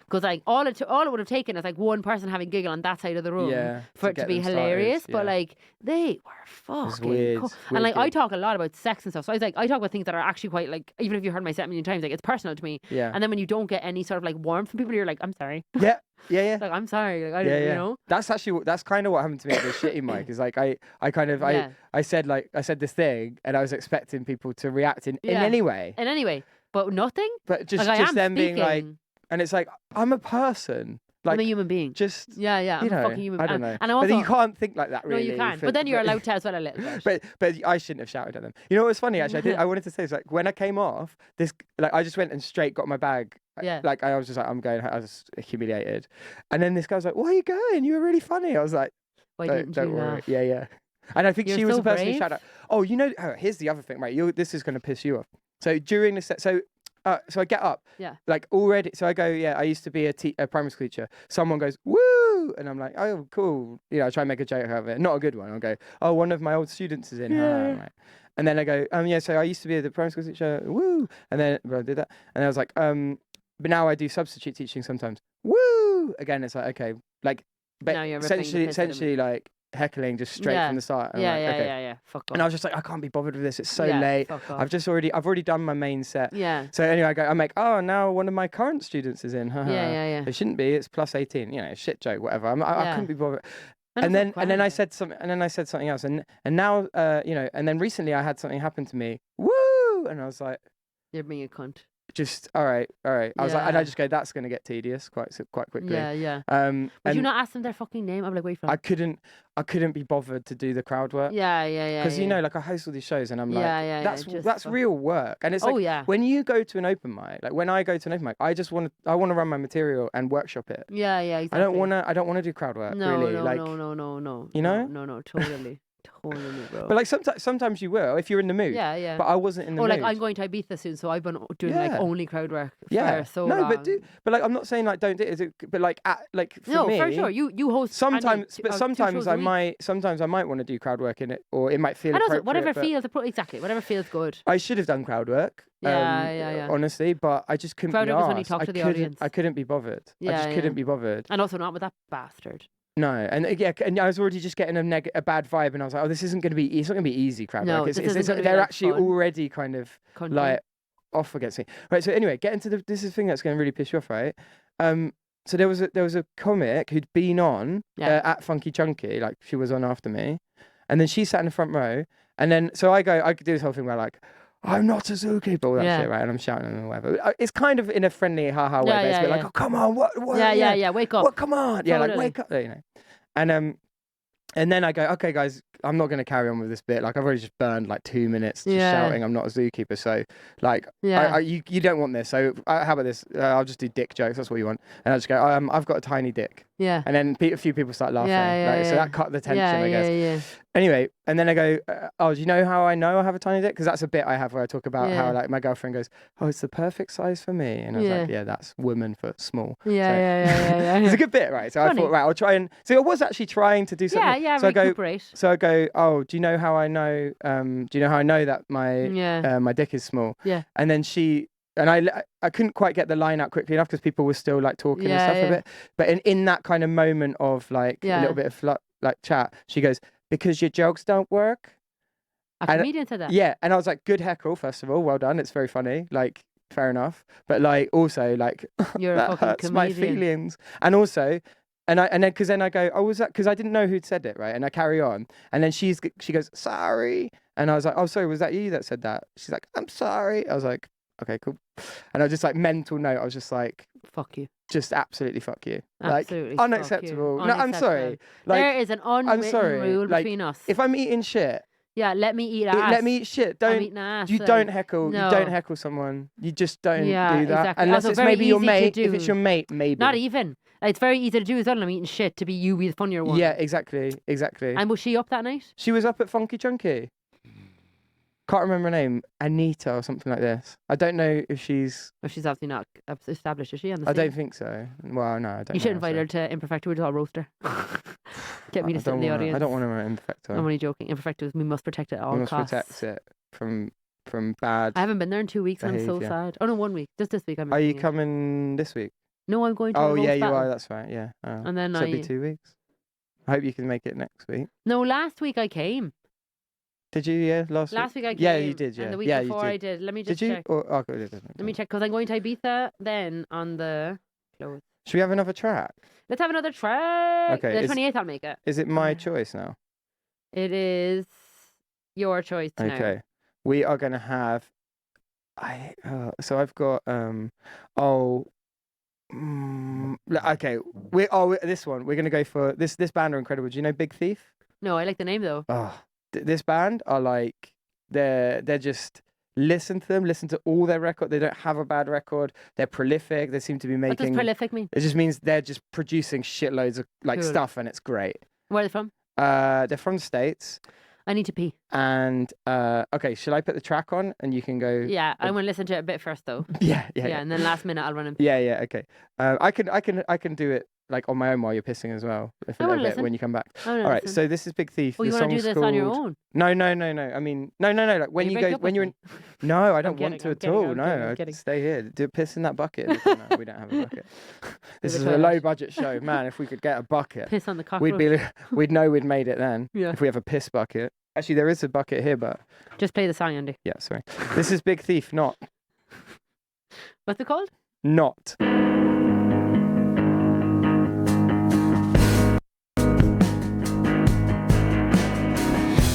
Because like all it would have taken is like one person having giggle on that side of the room for it to be hilarious. But like they were fucking cool. And like I talk a lot about sex and stuff. So I talk about things that are actually quite like, even if you heard my set a million times, like it's personal to me. Yeah. And then when you don't get any sort of like warmth from people, you're like, I'm sorry. Yeah. Like, I'm sorry. Like, I didn't, you know. That's kind of what happened to me at the shitty mic. Is like I said this thing and I was expecting people to react in any way. In any way. But nothing. But just them being like. And it's like, I'm a person. Like, I'm a human being. Just I'm a fucking human being. I don't know. And also, but you can't think like that, really. No, you can't. But then you're allowed to as well a little bit. But I shouldn't have shouted at them. You know what was funny, actually? I wanted to say, is like, when I came off, I just went and straight got my bag. Yeah. Like, I was just like, I'm going. I was humiliated. And then this guy was like, where are you going? You were really funny. I was like, don't worry. Yeah. And I think she was the person who shouted out. Oh, here's the other thing, right? This is going to piss you off. So during the set, so I get up, like already. So I go, I used to be a primary school teacher. Someone goes, woo, and I'm like, oh, cool. I try and make a joke out of it, not a good one. I'll go, oh, one of my old students is in. Right. And then I go, so I used to be the primary school teacher, woo. And then I did that, and I was like, but now I do substitute teaching sometimes, woo. Again, it's like, okay, like, but now you're essentially like heckling just straight from the start. Yeah. Fuck off. And I was just like, I can't be bothered with this. It's so late. I've already done my main set. Yeah. So anyway, I'm like, oh, now one of my current students is in. Yeah. It shouldn't be. It's plus 18. Shit joke, whatever. I couldn't be bothered. And then I said something else. And now, and then recently I had something happen to me. Woo! And I was like, you're being a cunt. Just all right. I was like, and I just go, that's going to get tedious quite quickly. Yeah. Would you not ask them their fucking name? I'm like, wait for them. I couldn't be bothered to do the crowd work. Yeah. Because like I host all these shows and I'm like, that's real work. And it's like, when you go to an open mic, like when I go to an open mic, I want to run my material and workshop it. Yeah. Exactly. I don't want to do crowd work. No, really. no, like, no. You know? No, totally. Totally, bro. But like sometimes you will if you're in the mood. Yeah. But I wasn't in the mood. Like I'm going to Ibiza soon, so I've been doing like only crowd work for so no, long. but like I'm not saying like don't do it, but like for me, for sure. You host sometimes, but 2 sometimes shows I a week. might want to do crowd work in it, or it might feel And also, appropriate. whatever feels good. I should have done crowd work. Yeah. Honestly, but I just couldn't Crowd be work is when you arsed. talk to the audience. I couldn't be bothered. I just couldn't be bothered. And also not with that bastard. No, and I was already just getting a bad vibe, and I was like, oh, this isn't going to be. It's not going to be easy crowd work. They're actually already kind of like off against me. Right. So anyway, this is the thing that's going to really piss you off, right? So there was a comic who'd been on at Funky Chunky, like she was on after me, and then she sat in the front row, and then so I could do this whole thing where like, I'm not a zookeeper, all that shit, right? And I'm shouting and whatever. It's kind of in a friendly ha-ha way, but it's a bit like, oh, come on, what? Yeah, wake up. What, come on. Yeah, like, wake up, you know. And then I go, okay, guys, I'm not going to carry on with this bit. Like, I've already just burned like 2 minutes just shouting, I'm not a zookeeper. So, like, you don't want this. So, how about this? I'll just do dick jokes. That's what you want. And I just go, I've got a tiny dick. Yeah. And then a few people start laughing. So that cut the tension, I guess. Yeah. Anyway, and then I go, do you know how I know I have a tiny dick? Because that's a bit I have where I talk about how like my girlfriend goes, oh, it's the perfect size for me. And I was like, yeah, that's woman for small. Yeah. It's a good bit, right? So I thought, right, I'll try and... So I was actually trying to do something. Yeah, so recuperate. I go, oh, do you know how I know... do you know how I know that my dick is small? Yeah. And then she... And I couldn't quite get the line out quickly enough because people were still like talking and stuff a bit. But in that kind of moment of like a little bit of like chat, she goes, because your jokes don't work. A comedian said that. Yeah, and I was like, good heckle, first of all, well done. It's very funny. Like, fair enough. But like, also like, You're that a fucking hurts comedian. my feelings. And also, and then I go, oh, was that? Because I didn't know who'd said it, right? And I carry on, and then she goes, sorry, and I was like, oh, sorry, was that you that said that? She's like, I'm sorry. I was like, okay, cool. And I was just like, mental note, I was just like, fuck you. Just absolutely fuck you. Absolutely. Like, unacceptable. No, I'm sorry. Like, there is an unwritten rule between us. If I'm eating shit. Yeah, let me eat ass. Let me eat shit. Don't heckle. No. You don't heckle someone. You just don't do that. Exactly. Unless also it's maybe your mate. If it's your mate, maybe. Not even. It's very easy to do as well. I'm eating shit to be the funnier one. Yeah, exactly. And was she up that night? She was up at Funky Chunky. Can't remember her name, Anita or something like this. I don't know if she's... Well, she's obviously not established, is she? On the I scene? don't think so. Well, no, I don't know. You should invite her to Imperfecto, we'll all roast her. Get me to sit in the audience. I don't want her at Imperfecto. I'm only joking. Imperfecto is we must protect it at all costs. We must protect it from bad I haven't been there in 2 weeks. behavior. I'm so sad. Oh no, 1 week. Just this week. Are you coming this week? No, I'm going to. Oh yeah, you are. That's right. Yeah. And then so it'll be 2 weeks. I hope you can make it next week. No, last week I came. Did you? Yeah, last week I came. Yeah, you did. Yeah, and the week yeah, before you I did. Let me just did you? check. Let me check because I'm going to Ibiza then on the close. Should we have another track? Let's have another track. Okay. The 28th, I'll make it. Is it my choice now? It is your choice now. Okay. We are gonna have. So I've got okay. This one. We're gonna go for this. This band are incredible. Do you know Big Thief? No, I like the name though. Oh, this band are like they're just listen to all their record. They don't have a bad record. They're prolific. They seem to be making. What does prolific mean? It just means they're just producing shitloads of like stuff, and it's great. Where are they from? They're from the States. I need to pee. And okay, shall I put the track on and you can go? Yeah, I want to listen to it a bit first though. Yeah. And then last minute I'll run and pee. Yeah. Okay. I can do it like on my own while you're pissing as well. I want to listen when you come back. All right. So this is Big Thief. Oh, you want to do this on your own? No. I mean, no. Like when you go when you're in. No, I don't want to at all. No, stay here. Do piss in that bucket. No, we don't have a bucket. This is a low budget show, man. If we could get a bucket, piss on the cockroach. We'd know we'd made it then. Yeah. If we have a piss bucket. Actually, there is a bucket here, but... Just play the song, Andy. Yeah, sorry. This is Big Thief, Not. What's it called? Not.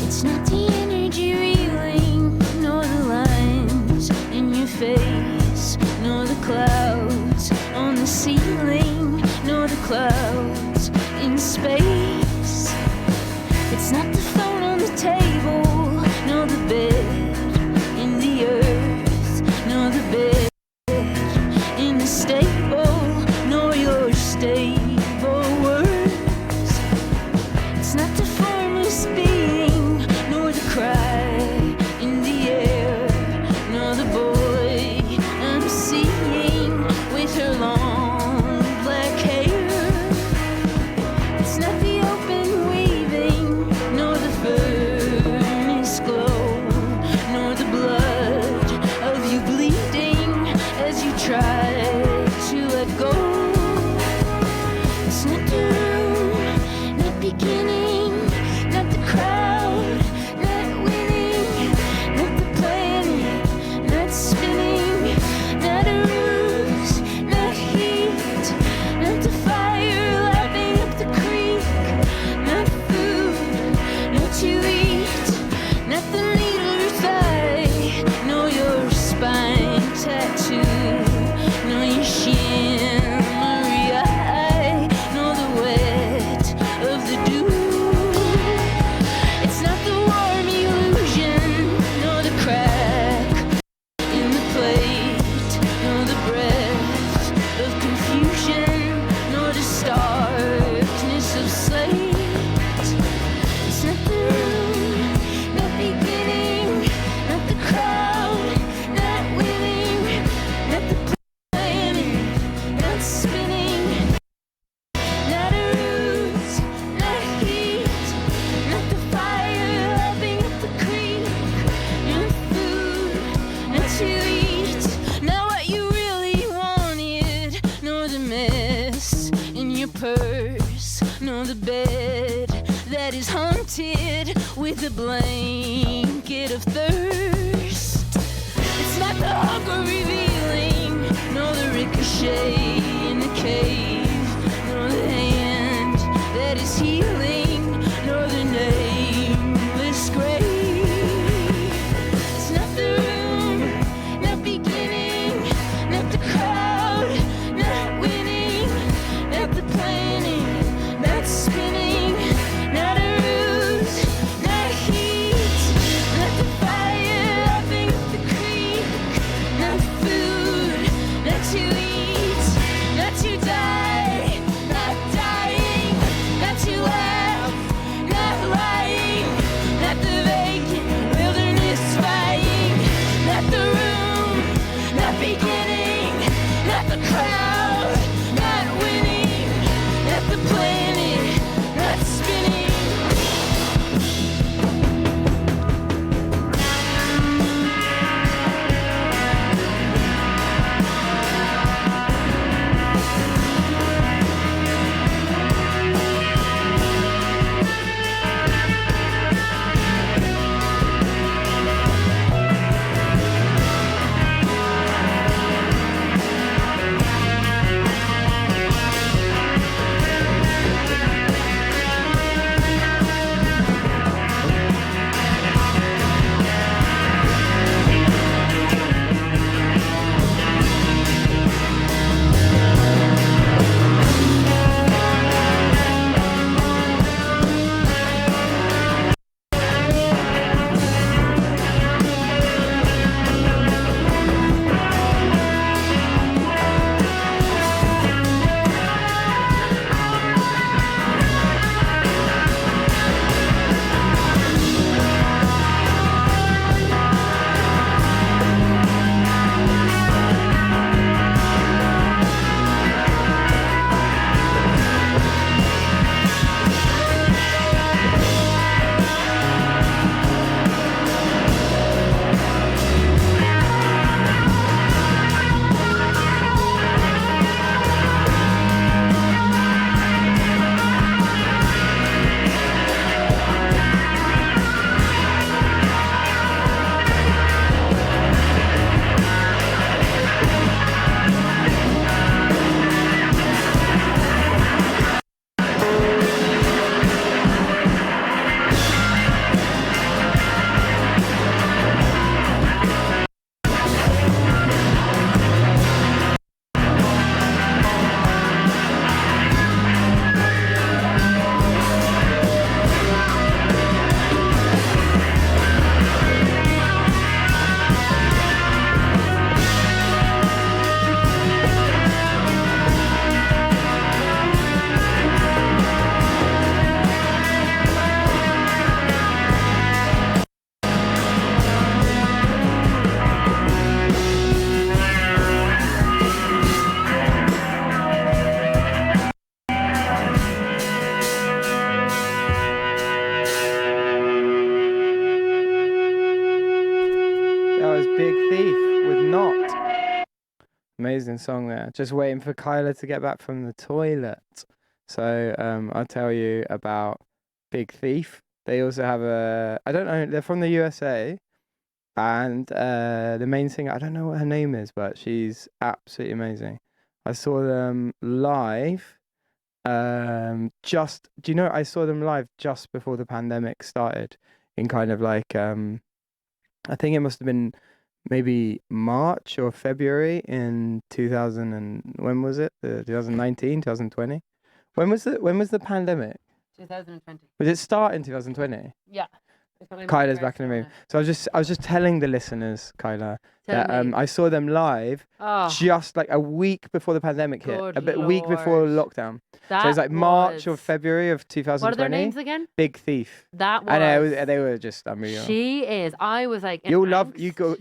It's not the energy reeling, nor the lines in your face, nor the clouds on the ceiling, nor the clouds in space. It's not the phone on the table, nor the bed in the earth, nor the bed in the stable. to eat. Not what you really wanted, nor the mess in your purse, nor the bed that is haunted with a blanket of thirst. It's not the hunger revealing, nor the ricochet in the cave, nor the hand that is healing, nor the nameless grave. It's not the room, not beginning, not the crowd, not winning, not the planning, not spinning, not a ruse, not heat, not the fire up the creek, not food, not to eat, not to die, not dying, not to laugh, not lying, not the vacant wilderness spying, not the room, not beginning, not the crowd, not winning, not the planet, not spinning. Amazing song there. Just waiting for Kyla to get back from the toilet. So I'll tell you about Big Thief. They also have I don't know, they're from the USA. And the main singer, I don't know what her name is, but she's absolutely amazing. I saw them live. I saw them live just before the pandemic started in kind of like, I think it must have been maybe March or February in 2000 and when was it? 2019, 2020? When was the pandemic? 2020. Did it start in 2020? Yeah. Kyla's back in the room. So I was just telling the listeners, Kyla, that I saw them live just like a week before the pandemic hit. A week before lockdown. So it was like March or February of 2020. What are their names again? Big Thief. That was. I know they were just unreal. She is. I was like. You'll love. You got.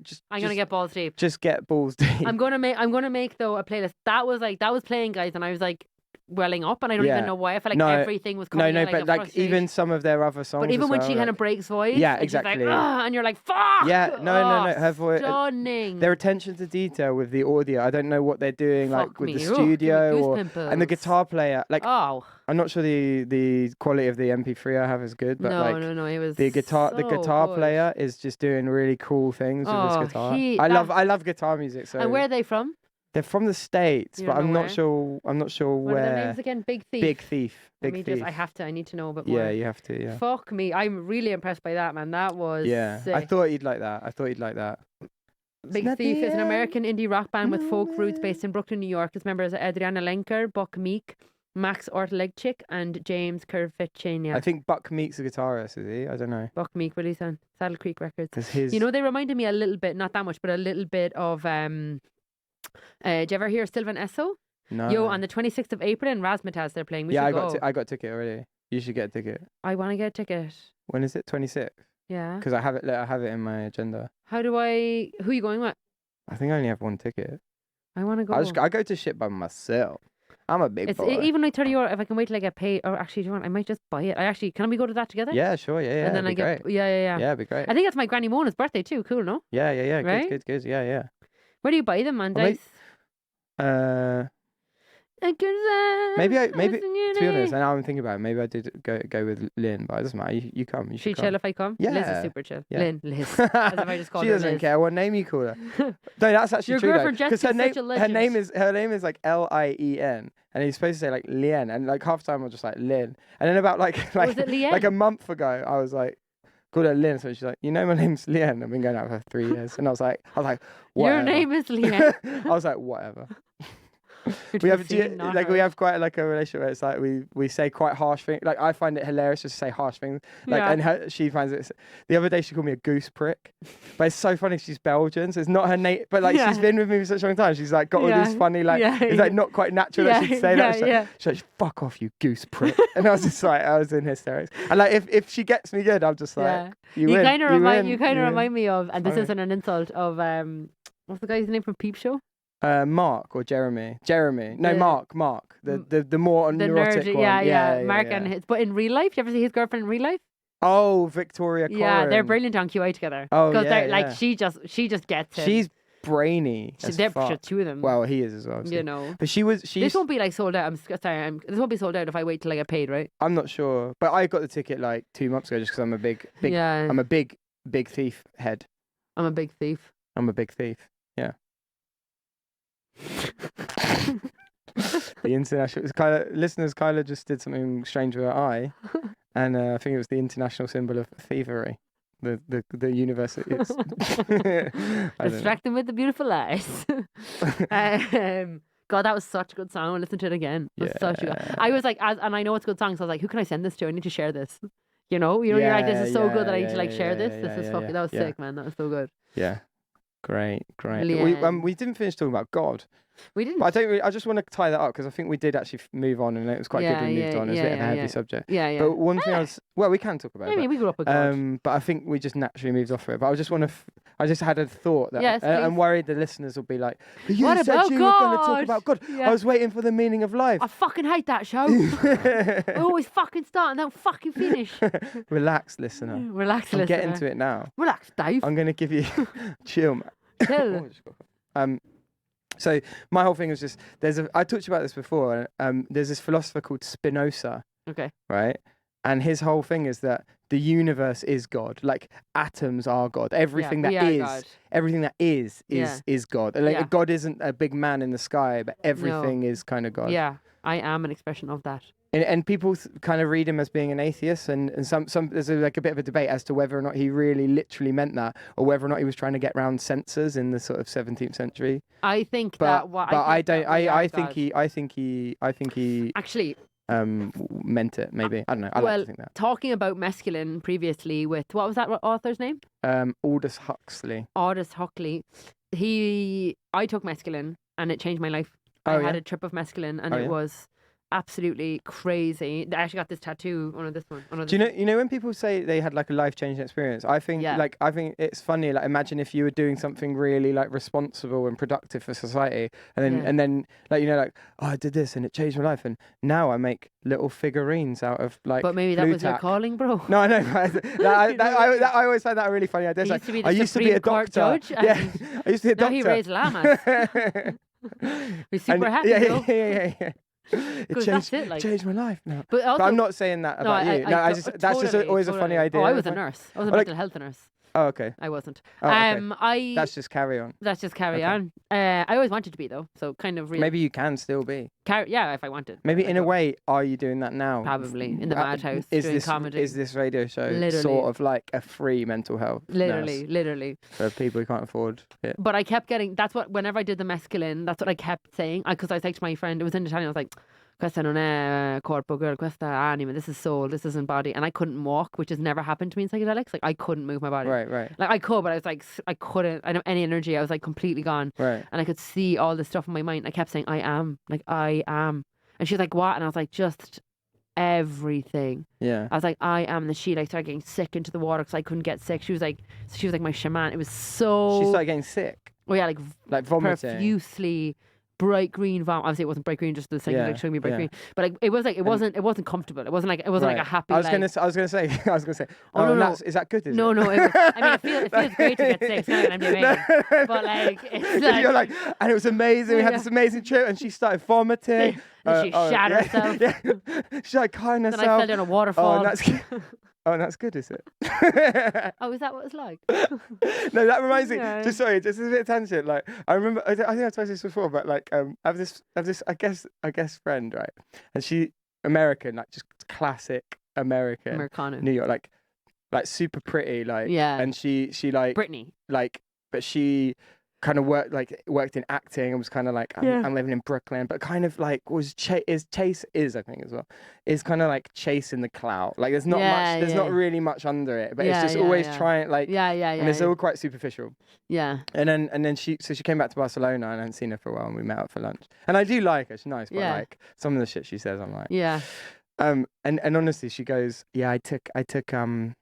Just. I'm gonna get balls deep. Just get balls deep. I'm gonna make though a playlist. That was playing, guys, and I was like, welling up, and I don't Yeah. even know why. I felt like No, everything was coming in, but a like frustration. even some of their other songs. But even as when well, she kind of like- breaks voice, Yeah, and she's exactly. like, "Ugh," and you're like, fuck. Yeah, no. Her voice. Stunning. Their attention to detail with the audio. I don't know what they're doing, like Fuck with me. the Ugh, give me studio goose or and the pimples. guitar player. Like Oh I'm not sure the quality of the MP3 I have is good, but like no, it was the guitar so player is just doing really cool things with his Oh, guitar. he- I that- love guitar music. So And where are they from? they're from the States, You but don't I'm know not where? sure. I'm not sure What are their where. names again? Big Thief. Big Thief. Let Big me Thief. I need to know a bit more. Yeah, you have to. Yeah. Fuck me. I'm really impressed by that, man. That was Yeah, sick. I thought you'd like that. Big not Thief the is an end. American indie rock band with folk roots No. based in Brooklyn, New York. Its members are Adriana Lenker, Buck Meek, Max Ortlegchik, and James Kervichenia. I think Buck Meek's a guitarist, is he? I don't know. Buck Meek released on Saddle Creek Records. Because his. You know, they reminded me a little bit, not that much, but a little bit of. Did you ever hear Sylvan Esso? No. Yo, on the 26th of April in Razzmatazz they're playing. We yeah, should I go. got a ticket already. You should get a ticket. I want to get a ticket. When is it? 26th. Yeah. Because I have it in my agenda. How do I? Who are you going with? I think I only have one ticket. I want to go. I go to shit by myself. I'm a big It's boy. even like €30 if I can wait till I get paid. Or actually, do you want? I might just buy it. Can we go to that together? Yeah, sure. Yeah. And then it'd I be get. great. Yeah. Yeah, it'd be great. I think that's my granny Mona's birthday too. Cool, no? Yeah. Right? Good. Yeah. Where do you buy them, man? Well, Dice? Maybe to be honest, and now I'm thinking about it, maybe I did go with Lynn, but it doesn't matter. You come. You She should chill come. if I come? Liz is Yeah. super chill. Yeah. Liz. As if I just called She her doesn't Liz. care what name you call her. No, that's actually Your true girlfriend though, because Jessica's her name such a her name is like Lien, and he's supposed to say like Lien, and like half the time I was just like Lynn, and then about like Was it Lien? like a month ago I was like called her Lynn, so she's like, you know, my name's Lien. I've been going out for 3 years, and I was like whatever. Your name is Leanne. I was like whatever. You're We too have seen, not like heard. we have quite like a relationship where it's like we say quite harsh things. Like I find it hilarious just to say harsh things. Like Yeah. she finds it. The other day she called me a goose prick, but it's so funny. She's Belgian, so it's not her name. But like Yeah. she's been with me for such a long time. She's like got all Yeah. these funny like Yeah, it's like not quite natural that she'd say that. She's like, fuck off, you goose prick. And I was just like, I was in hysterics. And like if she gets me good, I'm just like, Yeah. you You win. kind of win. remind me of, and this Funny. isn't an insult, of what's the guy's name from Peep Show? Mark or Jeremy. No, Yeah. Mark. The more The neurotic nerd, one. yeah. Mark yeah. and his. But in real life, do you ever see his girlfriend in real life? Oh, Victoria Coren. Yeah, they're brilliant on QI together. Oh, because yeah, they're like yeah. she just gets it. She's brainy. As They're fuck. two of them. Well, he is as well. you know. But she's. This won't be like sold out. This won't be sold out if I wait till I get paid, right? I'm not sure, but I got the ticket like 2 months ago just because I'm a big. Yeah. I'm a big thief head. I'm a big thief. I'm a big thief. Yeah. The international listeners. Kyla just did something strange with her eye, and I think it was the international symbol of thievery. The university. It's I don't know. Distract them with the beautiful eyes. God, that was such a good song. I listened to it again. It was such a good. I was like, and I know it's a good song, so I was like, who can I send this to? I need to share this. You know, you're like, this is so good that I need to like share this. This is fucking. That was sick, man. That was so good. Yeah. Great. Leanne. We didn't finish talking about God. We didn't. But I don't. I just want to tie that up because I think we did actually move on, and it was quite good we moved on. It was a bit of a heavy subject. Yeah. But one thing we can talk about. I mean, we grew up with God. But I think we just naturally moved off it. But I just want to. I just had a thought that Yes, I'm worried the listeners will be like, "But you What said about you were going to talk God?" about God. Yeah. I was waiting for the meaning of life." I fucking hate that show. I always fucking start and don't fucking finish. Relax, listener. Relax, I'm listener. getting to it now. Relax, Dave. I'm going to give you chill. Chill. So my whole thing was just I talked about this before. There's this philosopher called Spinoza, Okay. right? And his whole thing is that the universe is God. Like atoms are God. Everything we that are is, God. everything that is God. Like Yeah. God isn't a big man in the sky, but everything is kind of God. Yeah, I am an expression of that. And people kind of read him as being an atheist, and some there's like a bit of a debate as to whether or not he really literally meant that, or whether or not he was trying to get around censors in the sort of 17th century. I think But that. I don't. I think God. he Actually, meant it. Maybe I don't know. I like to think that. talking about mescaline previously with what was that author's name? Aldous Huxley. Aldous Huxley. I took mescaline and it changed my life. Oh, I had yeah? a trip of mescaline and Oh, it yeah? was absolutely crazy. I actually got this tattoo on this one. Do you know when people say they had like a life-changing experience? I think I think it's funny. Like, imagine if you were doing something really like responsible and productive for society, and then like like, oh, I did this and it changed my life, and now I make little figurines out of like. But maybe that was your tack. calling, bro. No, I know. I always find that a really funny idea. I used to be a doctor. Judge, yeah, I used to be a doctor. Now he raised llamas. We're super happy, though. Yeah. It changed my life. No. But I'm not saying that about you. That's just always a funny idea. Oh, I was a nurse. I was a mental health nurse. Oh, okay. I wasn't. Oh, okay. That's just carry on. That's just carry on. I always wanted to be, though. So kind of really. Maybe you can still be. Yeah, if I wanted. Maybe in a way, are you doing that now? Probably in the madhouse doing comedy. Is this radio show sort of like a free mental health? Literally. For people who can't afford it. But I kept getting. That's what. Whenever I did the mescaline, that's what I kept saying. Because I was like to my friend, it was in Italian. I was like, "Questa non è corpo, girl. Questa anima. This is soul. This isn't body." And I couldn't walk, which has never happened to me in psychedelics. Like, I couldn't move my body. Right. Like, I could, but I was like, I couldn't. I don't have any energy. I was like completely gone. Right. And I could see all this stuff in my mind. I kept saying, "I am." Like, I am. And she was like, "What?" And I was like, "Just everything." Yeah. I was like, "I am." And then she like started getting sick into the water because I couldn't get sick. She was like my shaman. It was so. She started getting sick. Oh yeah, like vomiting. Profusely. Bright green vomit. Obviously, it wasn't bright green. Just the second like showing me bright green. But like, it wasn't comfortable. It wasn't like a happy. I was gonna say. Oh no. Is that good? No. It feels great to get sick. It's not like I'm doing but like, it's like you're like, and it was amazing. We had this amazing trip, and she started vomiting. And she shat herself. Yeah. She like crying herself. Then I fell down a waterfall. Oh, that's good, is it? Oh, is that what it's like? No, that reminds me. Just a bit of tangent. Like, I remember. I think I've told this before, but like, I have this. I guess friend, right? And she American, like just classic Americana, New York, like super pretty, like And she like Brittany, like, but she kind of worked in acting and was kind of like I'm living in Brooklyn, but kind of like is I think as well is kind of like chasing the clout. Like there's not much, there's not really much under it, but it's just always trying like and it's all quite superficial. Yeah. And then she came back to Barcelona and I hadn't seen her for a while and we met up for lunch. And I do like her, she's nice, but like some of the shit she says, I'm like and honestly, she goes, I've been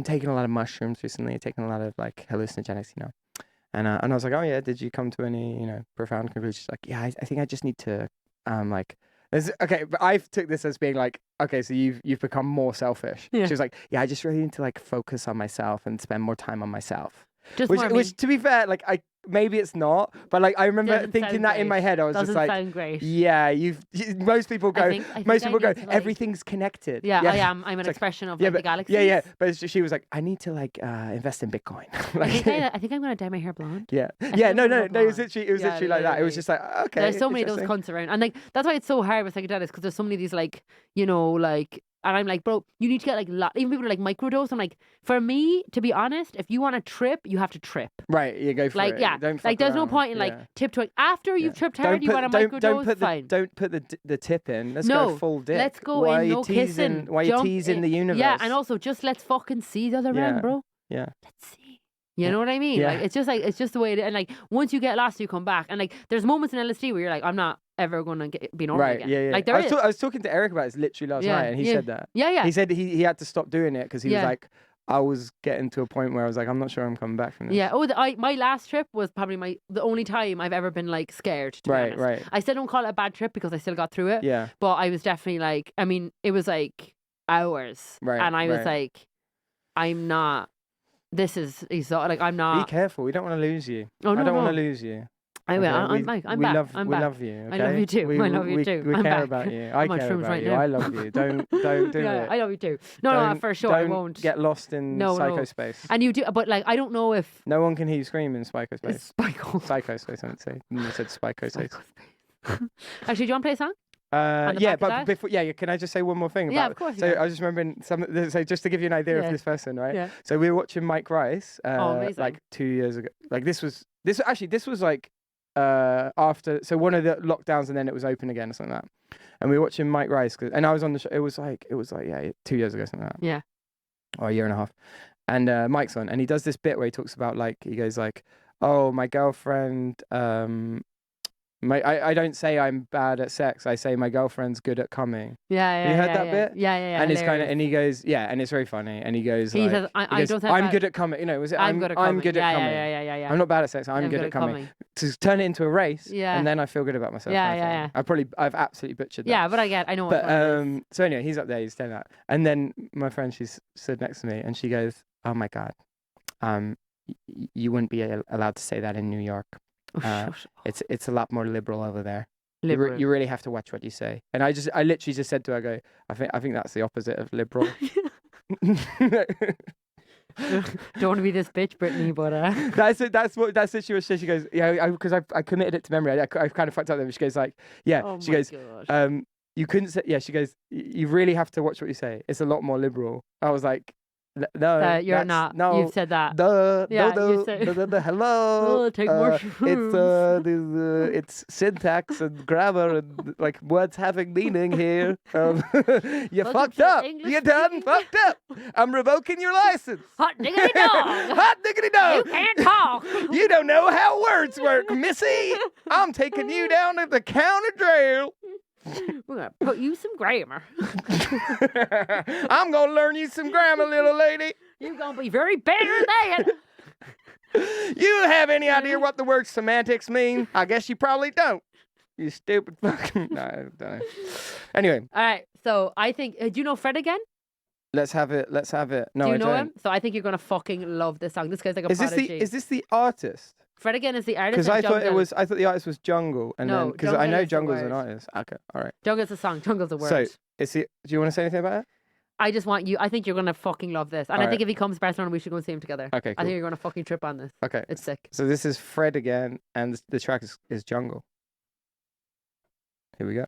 taking a lot of mushrooms recently, taking a lot of like hallucinogenics, you know. And I was like, oh yeah, did you come to any, profound conclusions? She's like, yeah, I think I just need to, okay, but I took this as being like, okay, so you've become more selfish. Yeah. She was like, yeah, I just really need to like focus on myself and spend more time on myself. Which to be fair, like maybe it's not, but like I remember thinking that in my head. I was just like, sound great. Yeah, most people go, everything's connected. Yeah, I am. I'm an expression of the galaxy. Yeah. But she was like, I need to like invest in Bitcoin. Like, I think I'm gonna dye my hair blonde. Yeah. No. It was literally like that. It was just like, okay. There's so many of those cunts around, and like that's why it's so hard with psychedelics because there's so many of these like And I'm like, bro, you need to get like even people are like microdose. I'm like, for me, to be honest, if you want to trip, you have to trip. Right, you go for it. Yeah, like there's no point in like tiptoeing after you've tripped hard. You want a microdose? Fine. Don't put the tip in. Let's go full dip. Let's go in. No kissing. Why are you teasing the universe? Yeah, and also just let's fucking see the other end, bro. Yeah. Let's see. You know what I mean? Yeah. Like it's just the way it is. And like once you get lost, you come back. And like there's moments in LSD where you're like, I'm not ever going to be normal again. Yeah. Like I was talking to Eric about this literally last night, and he said that. Yeah. He said he had to stop doing it because he was like, I was getting to a point where I was like, I'm not sure I'm coming back from this. Yeah. My last trip was probably the only time I've ever been like scared. To be honest. Right. I still don't call it a bad trip because I still got through it. Yeah. But I was definitely like, I mean, it was like hours. Right. And I was like, I'm not. This is like I'm not. Be careful. We don't want to lose you. Oh, no, I don't want to lose you. I will. I'm back. We love you. Okay? I love you too. I love you too. We care about you. I care about you. I love you. Don't do it. I love you too. No, for sure. I won't get lost in psychospace. And you do, but like I don't know if no one can hear you scream in psychospace. Psychospace. I would say. You said psychospace. Actually, do you want to play a song? But before, can I just say one more thing? Of course. So I was just remembering so just to give you an idea of this person, right? Yeah. So we were watching Mike Rice, amazing. like 2 years ago. Like this was like after one of the lockdowns, and then it was open again or something like that. And we were watching Mike Rice, and I was on the show. It was like 2 years ago, something like that. Yeah. Or a year and a half. And Mike's on, and he does this bit where he talks about like he goes like, oh, my girlfriend I don't say I'm bad at sex. I say my girlfriend's good at coming. Yeah. You heard that bit? Yeah. And it's kind of, and he goes, yeah, and it's very funny. And he goes, he like, says, I'm good at coming. You know, was it? I'm good at coming. Yeah. I'm not bad at sex. I'm good at coming. To turn it into a race, and then I feel good about myself. Yeah. I've absolutely butchered that. Yeah, but I know what But so anyway, he's up there, he's saying that, and then my friend, she's stood next to me, and she goes, "Oh my God, you wouldn't be allowed to say that in New York. It's a lot more liberal over there. Liberal. You really have to watch what you say." And I literally just said to her, I go, I think that's the opposite of liberal. Don't want to be this bitch, Brittany, but that's what she was saying. She goes, yeah, because I committed it to memory. I kind of fucked up there. She goes like, yeah. Oh she goes, gosh. You couldn't say. Yeah, she goes, you really have to watch what you say. It's a lot more liberal. I was like, no, you're not. No, you've said that. No, You said... hello. Oh, take more shrooms. It's syntax and grammar and like words having meaning here. You fucked up. You done fucked up. I'm revoking your license. Hot diggity dog. Hot diggity dog. You can't talk. You don't know how words work, missy. I'm taking you down to the county jail. We're going to put you some grammar. I'm going to learn you some grammar, little lady. You're going to be very better than. You have any idea what the word semantics mean? I guess you probably don't. You stupid fucking... No, I don't know. Anyway. All right. So I think... do you know Fred again? Let's have it. No, do you I know don't. him? So I think you're going to fucking love this song. This guy's like a prodigy. Is this the artist? Fred again is the artist. Because I thought the artist was Jungle, and no, then because I know Jungle's an word. artist. Okay, all right. Jungle's a song. Jungle's a word. So do you want to say anything about it? I just want you. I think you're gonna fucking love this, and All I think right. if he comes to Barcelona, we should go and see him together. Okay, cool. I think you're gonna fucking trip on this. Okay, it's sick. So this is Fred again, and the track is Jungle. Here we go.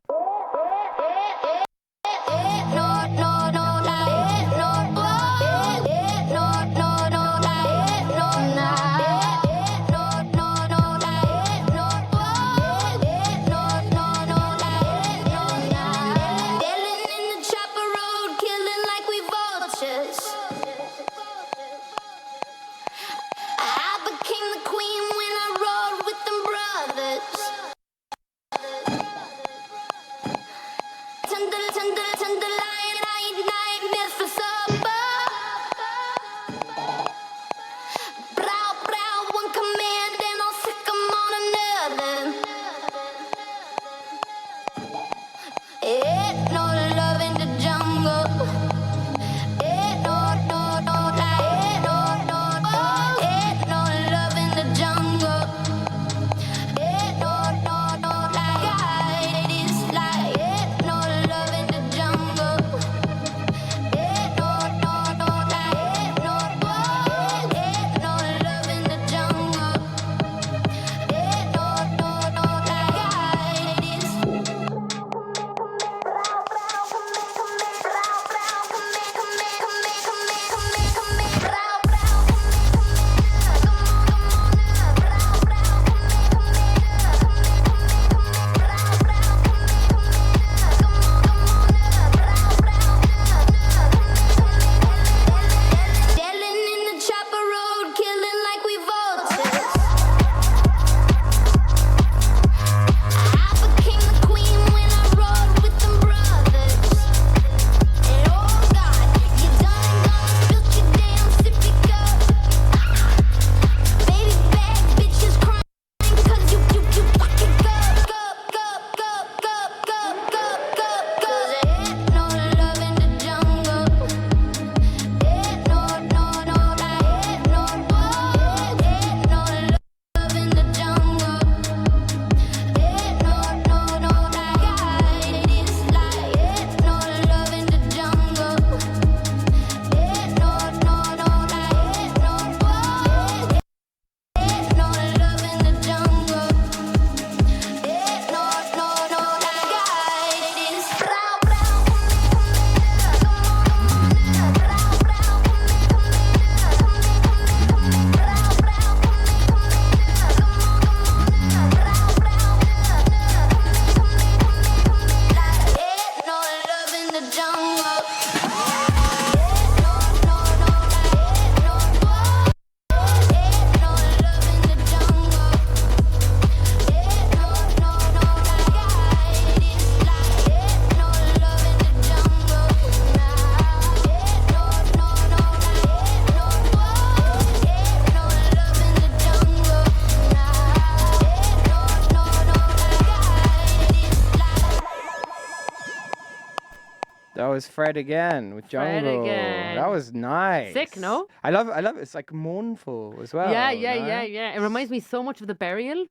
was Fred again with Fred Jungle. again. That was nice. Sick, no? I love it. It's like mournful as well. Yeah. no? It reminds me so much of The Burial,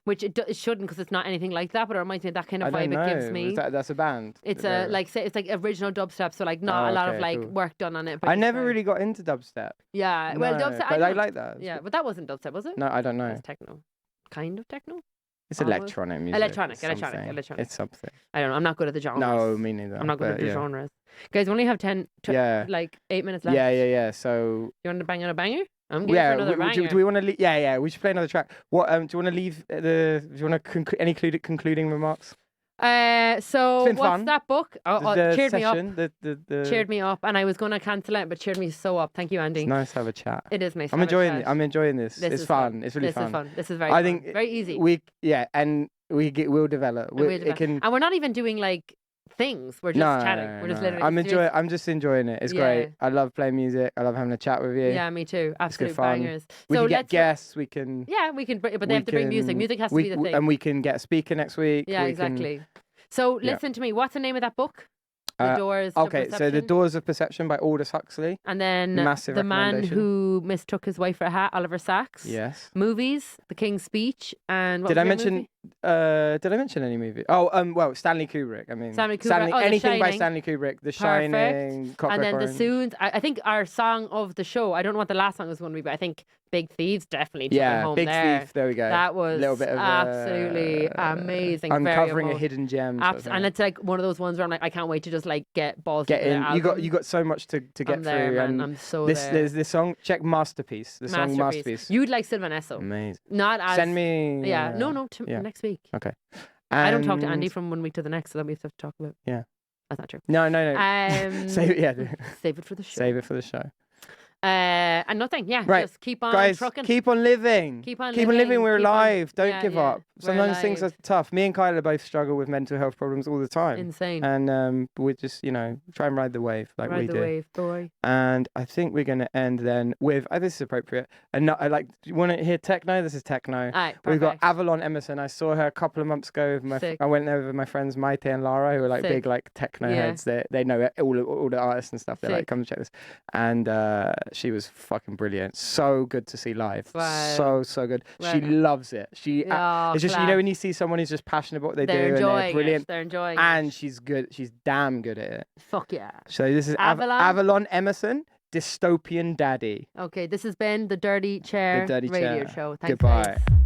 which it shouldn't because it's not anything like that, but it reminds me of that kind of I vibe don't know. it gives me. That's a band. It's They're- it's like original dubstep, so like not a lot of okay, like cool. work done on it. But I just never like- really got into dubstep. Yeah, well, No, dubstep. but I know. like that. Yeah, but that wasn't dubstep, was it? No, I don't know. That's techno, kind of techno. It's almost. electronic music. Electronic. It's something. It's something. I don't know. I'm not good at the genres. No, me neither. I'm not good at but the yeah. genres. Guys, we only have 8 minutes left. Yeah. So You want to bang on a banger? I'm going for another banger. do we want to leave? Yeah. We should play another track. What? Do you want to leave Do you want to any concluding remarks? So It's been what's fun. that book? The Cheered me up. session, the Cheered me up, and I was going to cancel it, but cheered me so up. Thank you, Andy. It's nice to have a chat. It is nice. I'm to have a enjoying it. chat. I'm enjoying this. This It's is fun. It's really This is fun. This is very. I fun. think very easy. And we'll develop. And we'll It develop. can. And we're not even doing like things. We're just chatting. We're just literally. I'm just enjoying it. It's great. I love playing music. I love having a chat with you. Yeah, me too. Absolute fun. bangers. We so can get let's. guests. We can. Yeah, we can. But they have to bring music. Music has to be the thing. And we can get a speaker next week. Yeah, we exactly. So listen to me. What's the name of that book? The Doors. Okay, so The Perception? Doors of Perception by Aldous Huxley. And then Massive The Man recommendation. Who Mistook His Wife for a Hat, Oliver Sacks. Yes. Movies, The King's Speech, and what Did was I the other mention? movie? Did I mention any movie? Oh, well, Stanley Kubrick. I mean, Stanley Kubrick. Oh, The anything by Shining. Stanley Kubrick. The Perfect. Shining. Clockwork And then Orange. The Soons. I think our song of the show. I don't know what the last song was going to be, but I think Big Thieves definitely took it home Big there. Thief. There we go. That was little bit of absolutely amazing. very uncovering a emo- hidden gem. sort of And thing. it's like one of those ones where I'm like, I can't wait to just like get balls Get into in. the You album. got so much to get I'm there, through. man. And I'm so this there. there's this song. Check Masterpiece. The song Masterpiece. You'd like Sylvanesso. Amazing. Not as Send me. Yeah, no, yeah. next week. Okay. I don't talk to And- Andy from 1 week to the next, so that we have to talk about. Yeah. That's not true. No. Save Save it for the show. Save it for the show. And nothing. Yeah, Right. just keep on Guys, trucking. keep on living. Keep on living. living. We're Keep on- alive. Don't yeah, give yeah. up. We're Sometimes things are alive. tough. Me and Kyla both struggle with mental health problems all the time. Insane. And we just, try and ride the wave like we Ride the do. wave, boy. And I think we're going to end then with, this is appropriate. And I do you want to hear techno? This is techno. Alright, We've got perfect. Avalon Emerson. I saw her a couple of months ago. Sick. I went there with my friends Maite and Lara, who are like Sick. big like techno Yeah. heads. They know it, all the artists and stuff. They're like, Sick. come check this. And she was fucking brilliant. So good to see live. Wow. So good. Wow. She loves it. It's just class. when you see someone who's just passionate about what they They're do and enjoying they're brilliant. it. They're enjoying And it. she's good. She's damn good at it. Fuck yeah. So this is Avalon Emerson, Dystopian Daddy. Okay, this has been the Dirty Chair The Dirty Radio Chair. Show. Thanks, Goodbye. guys.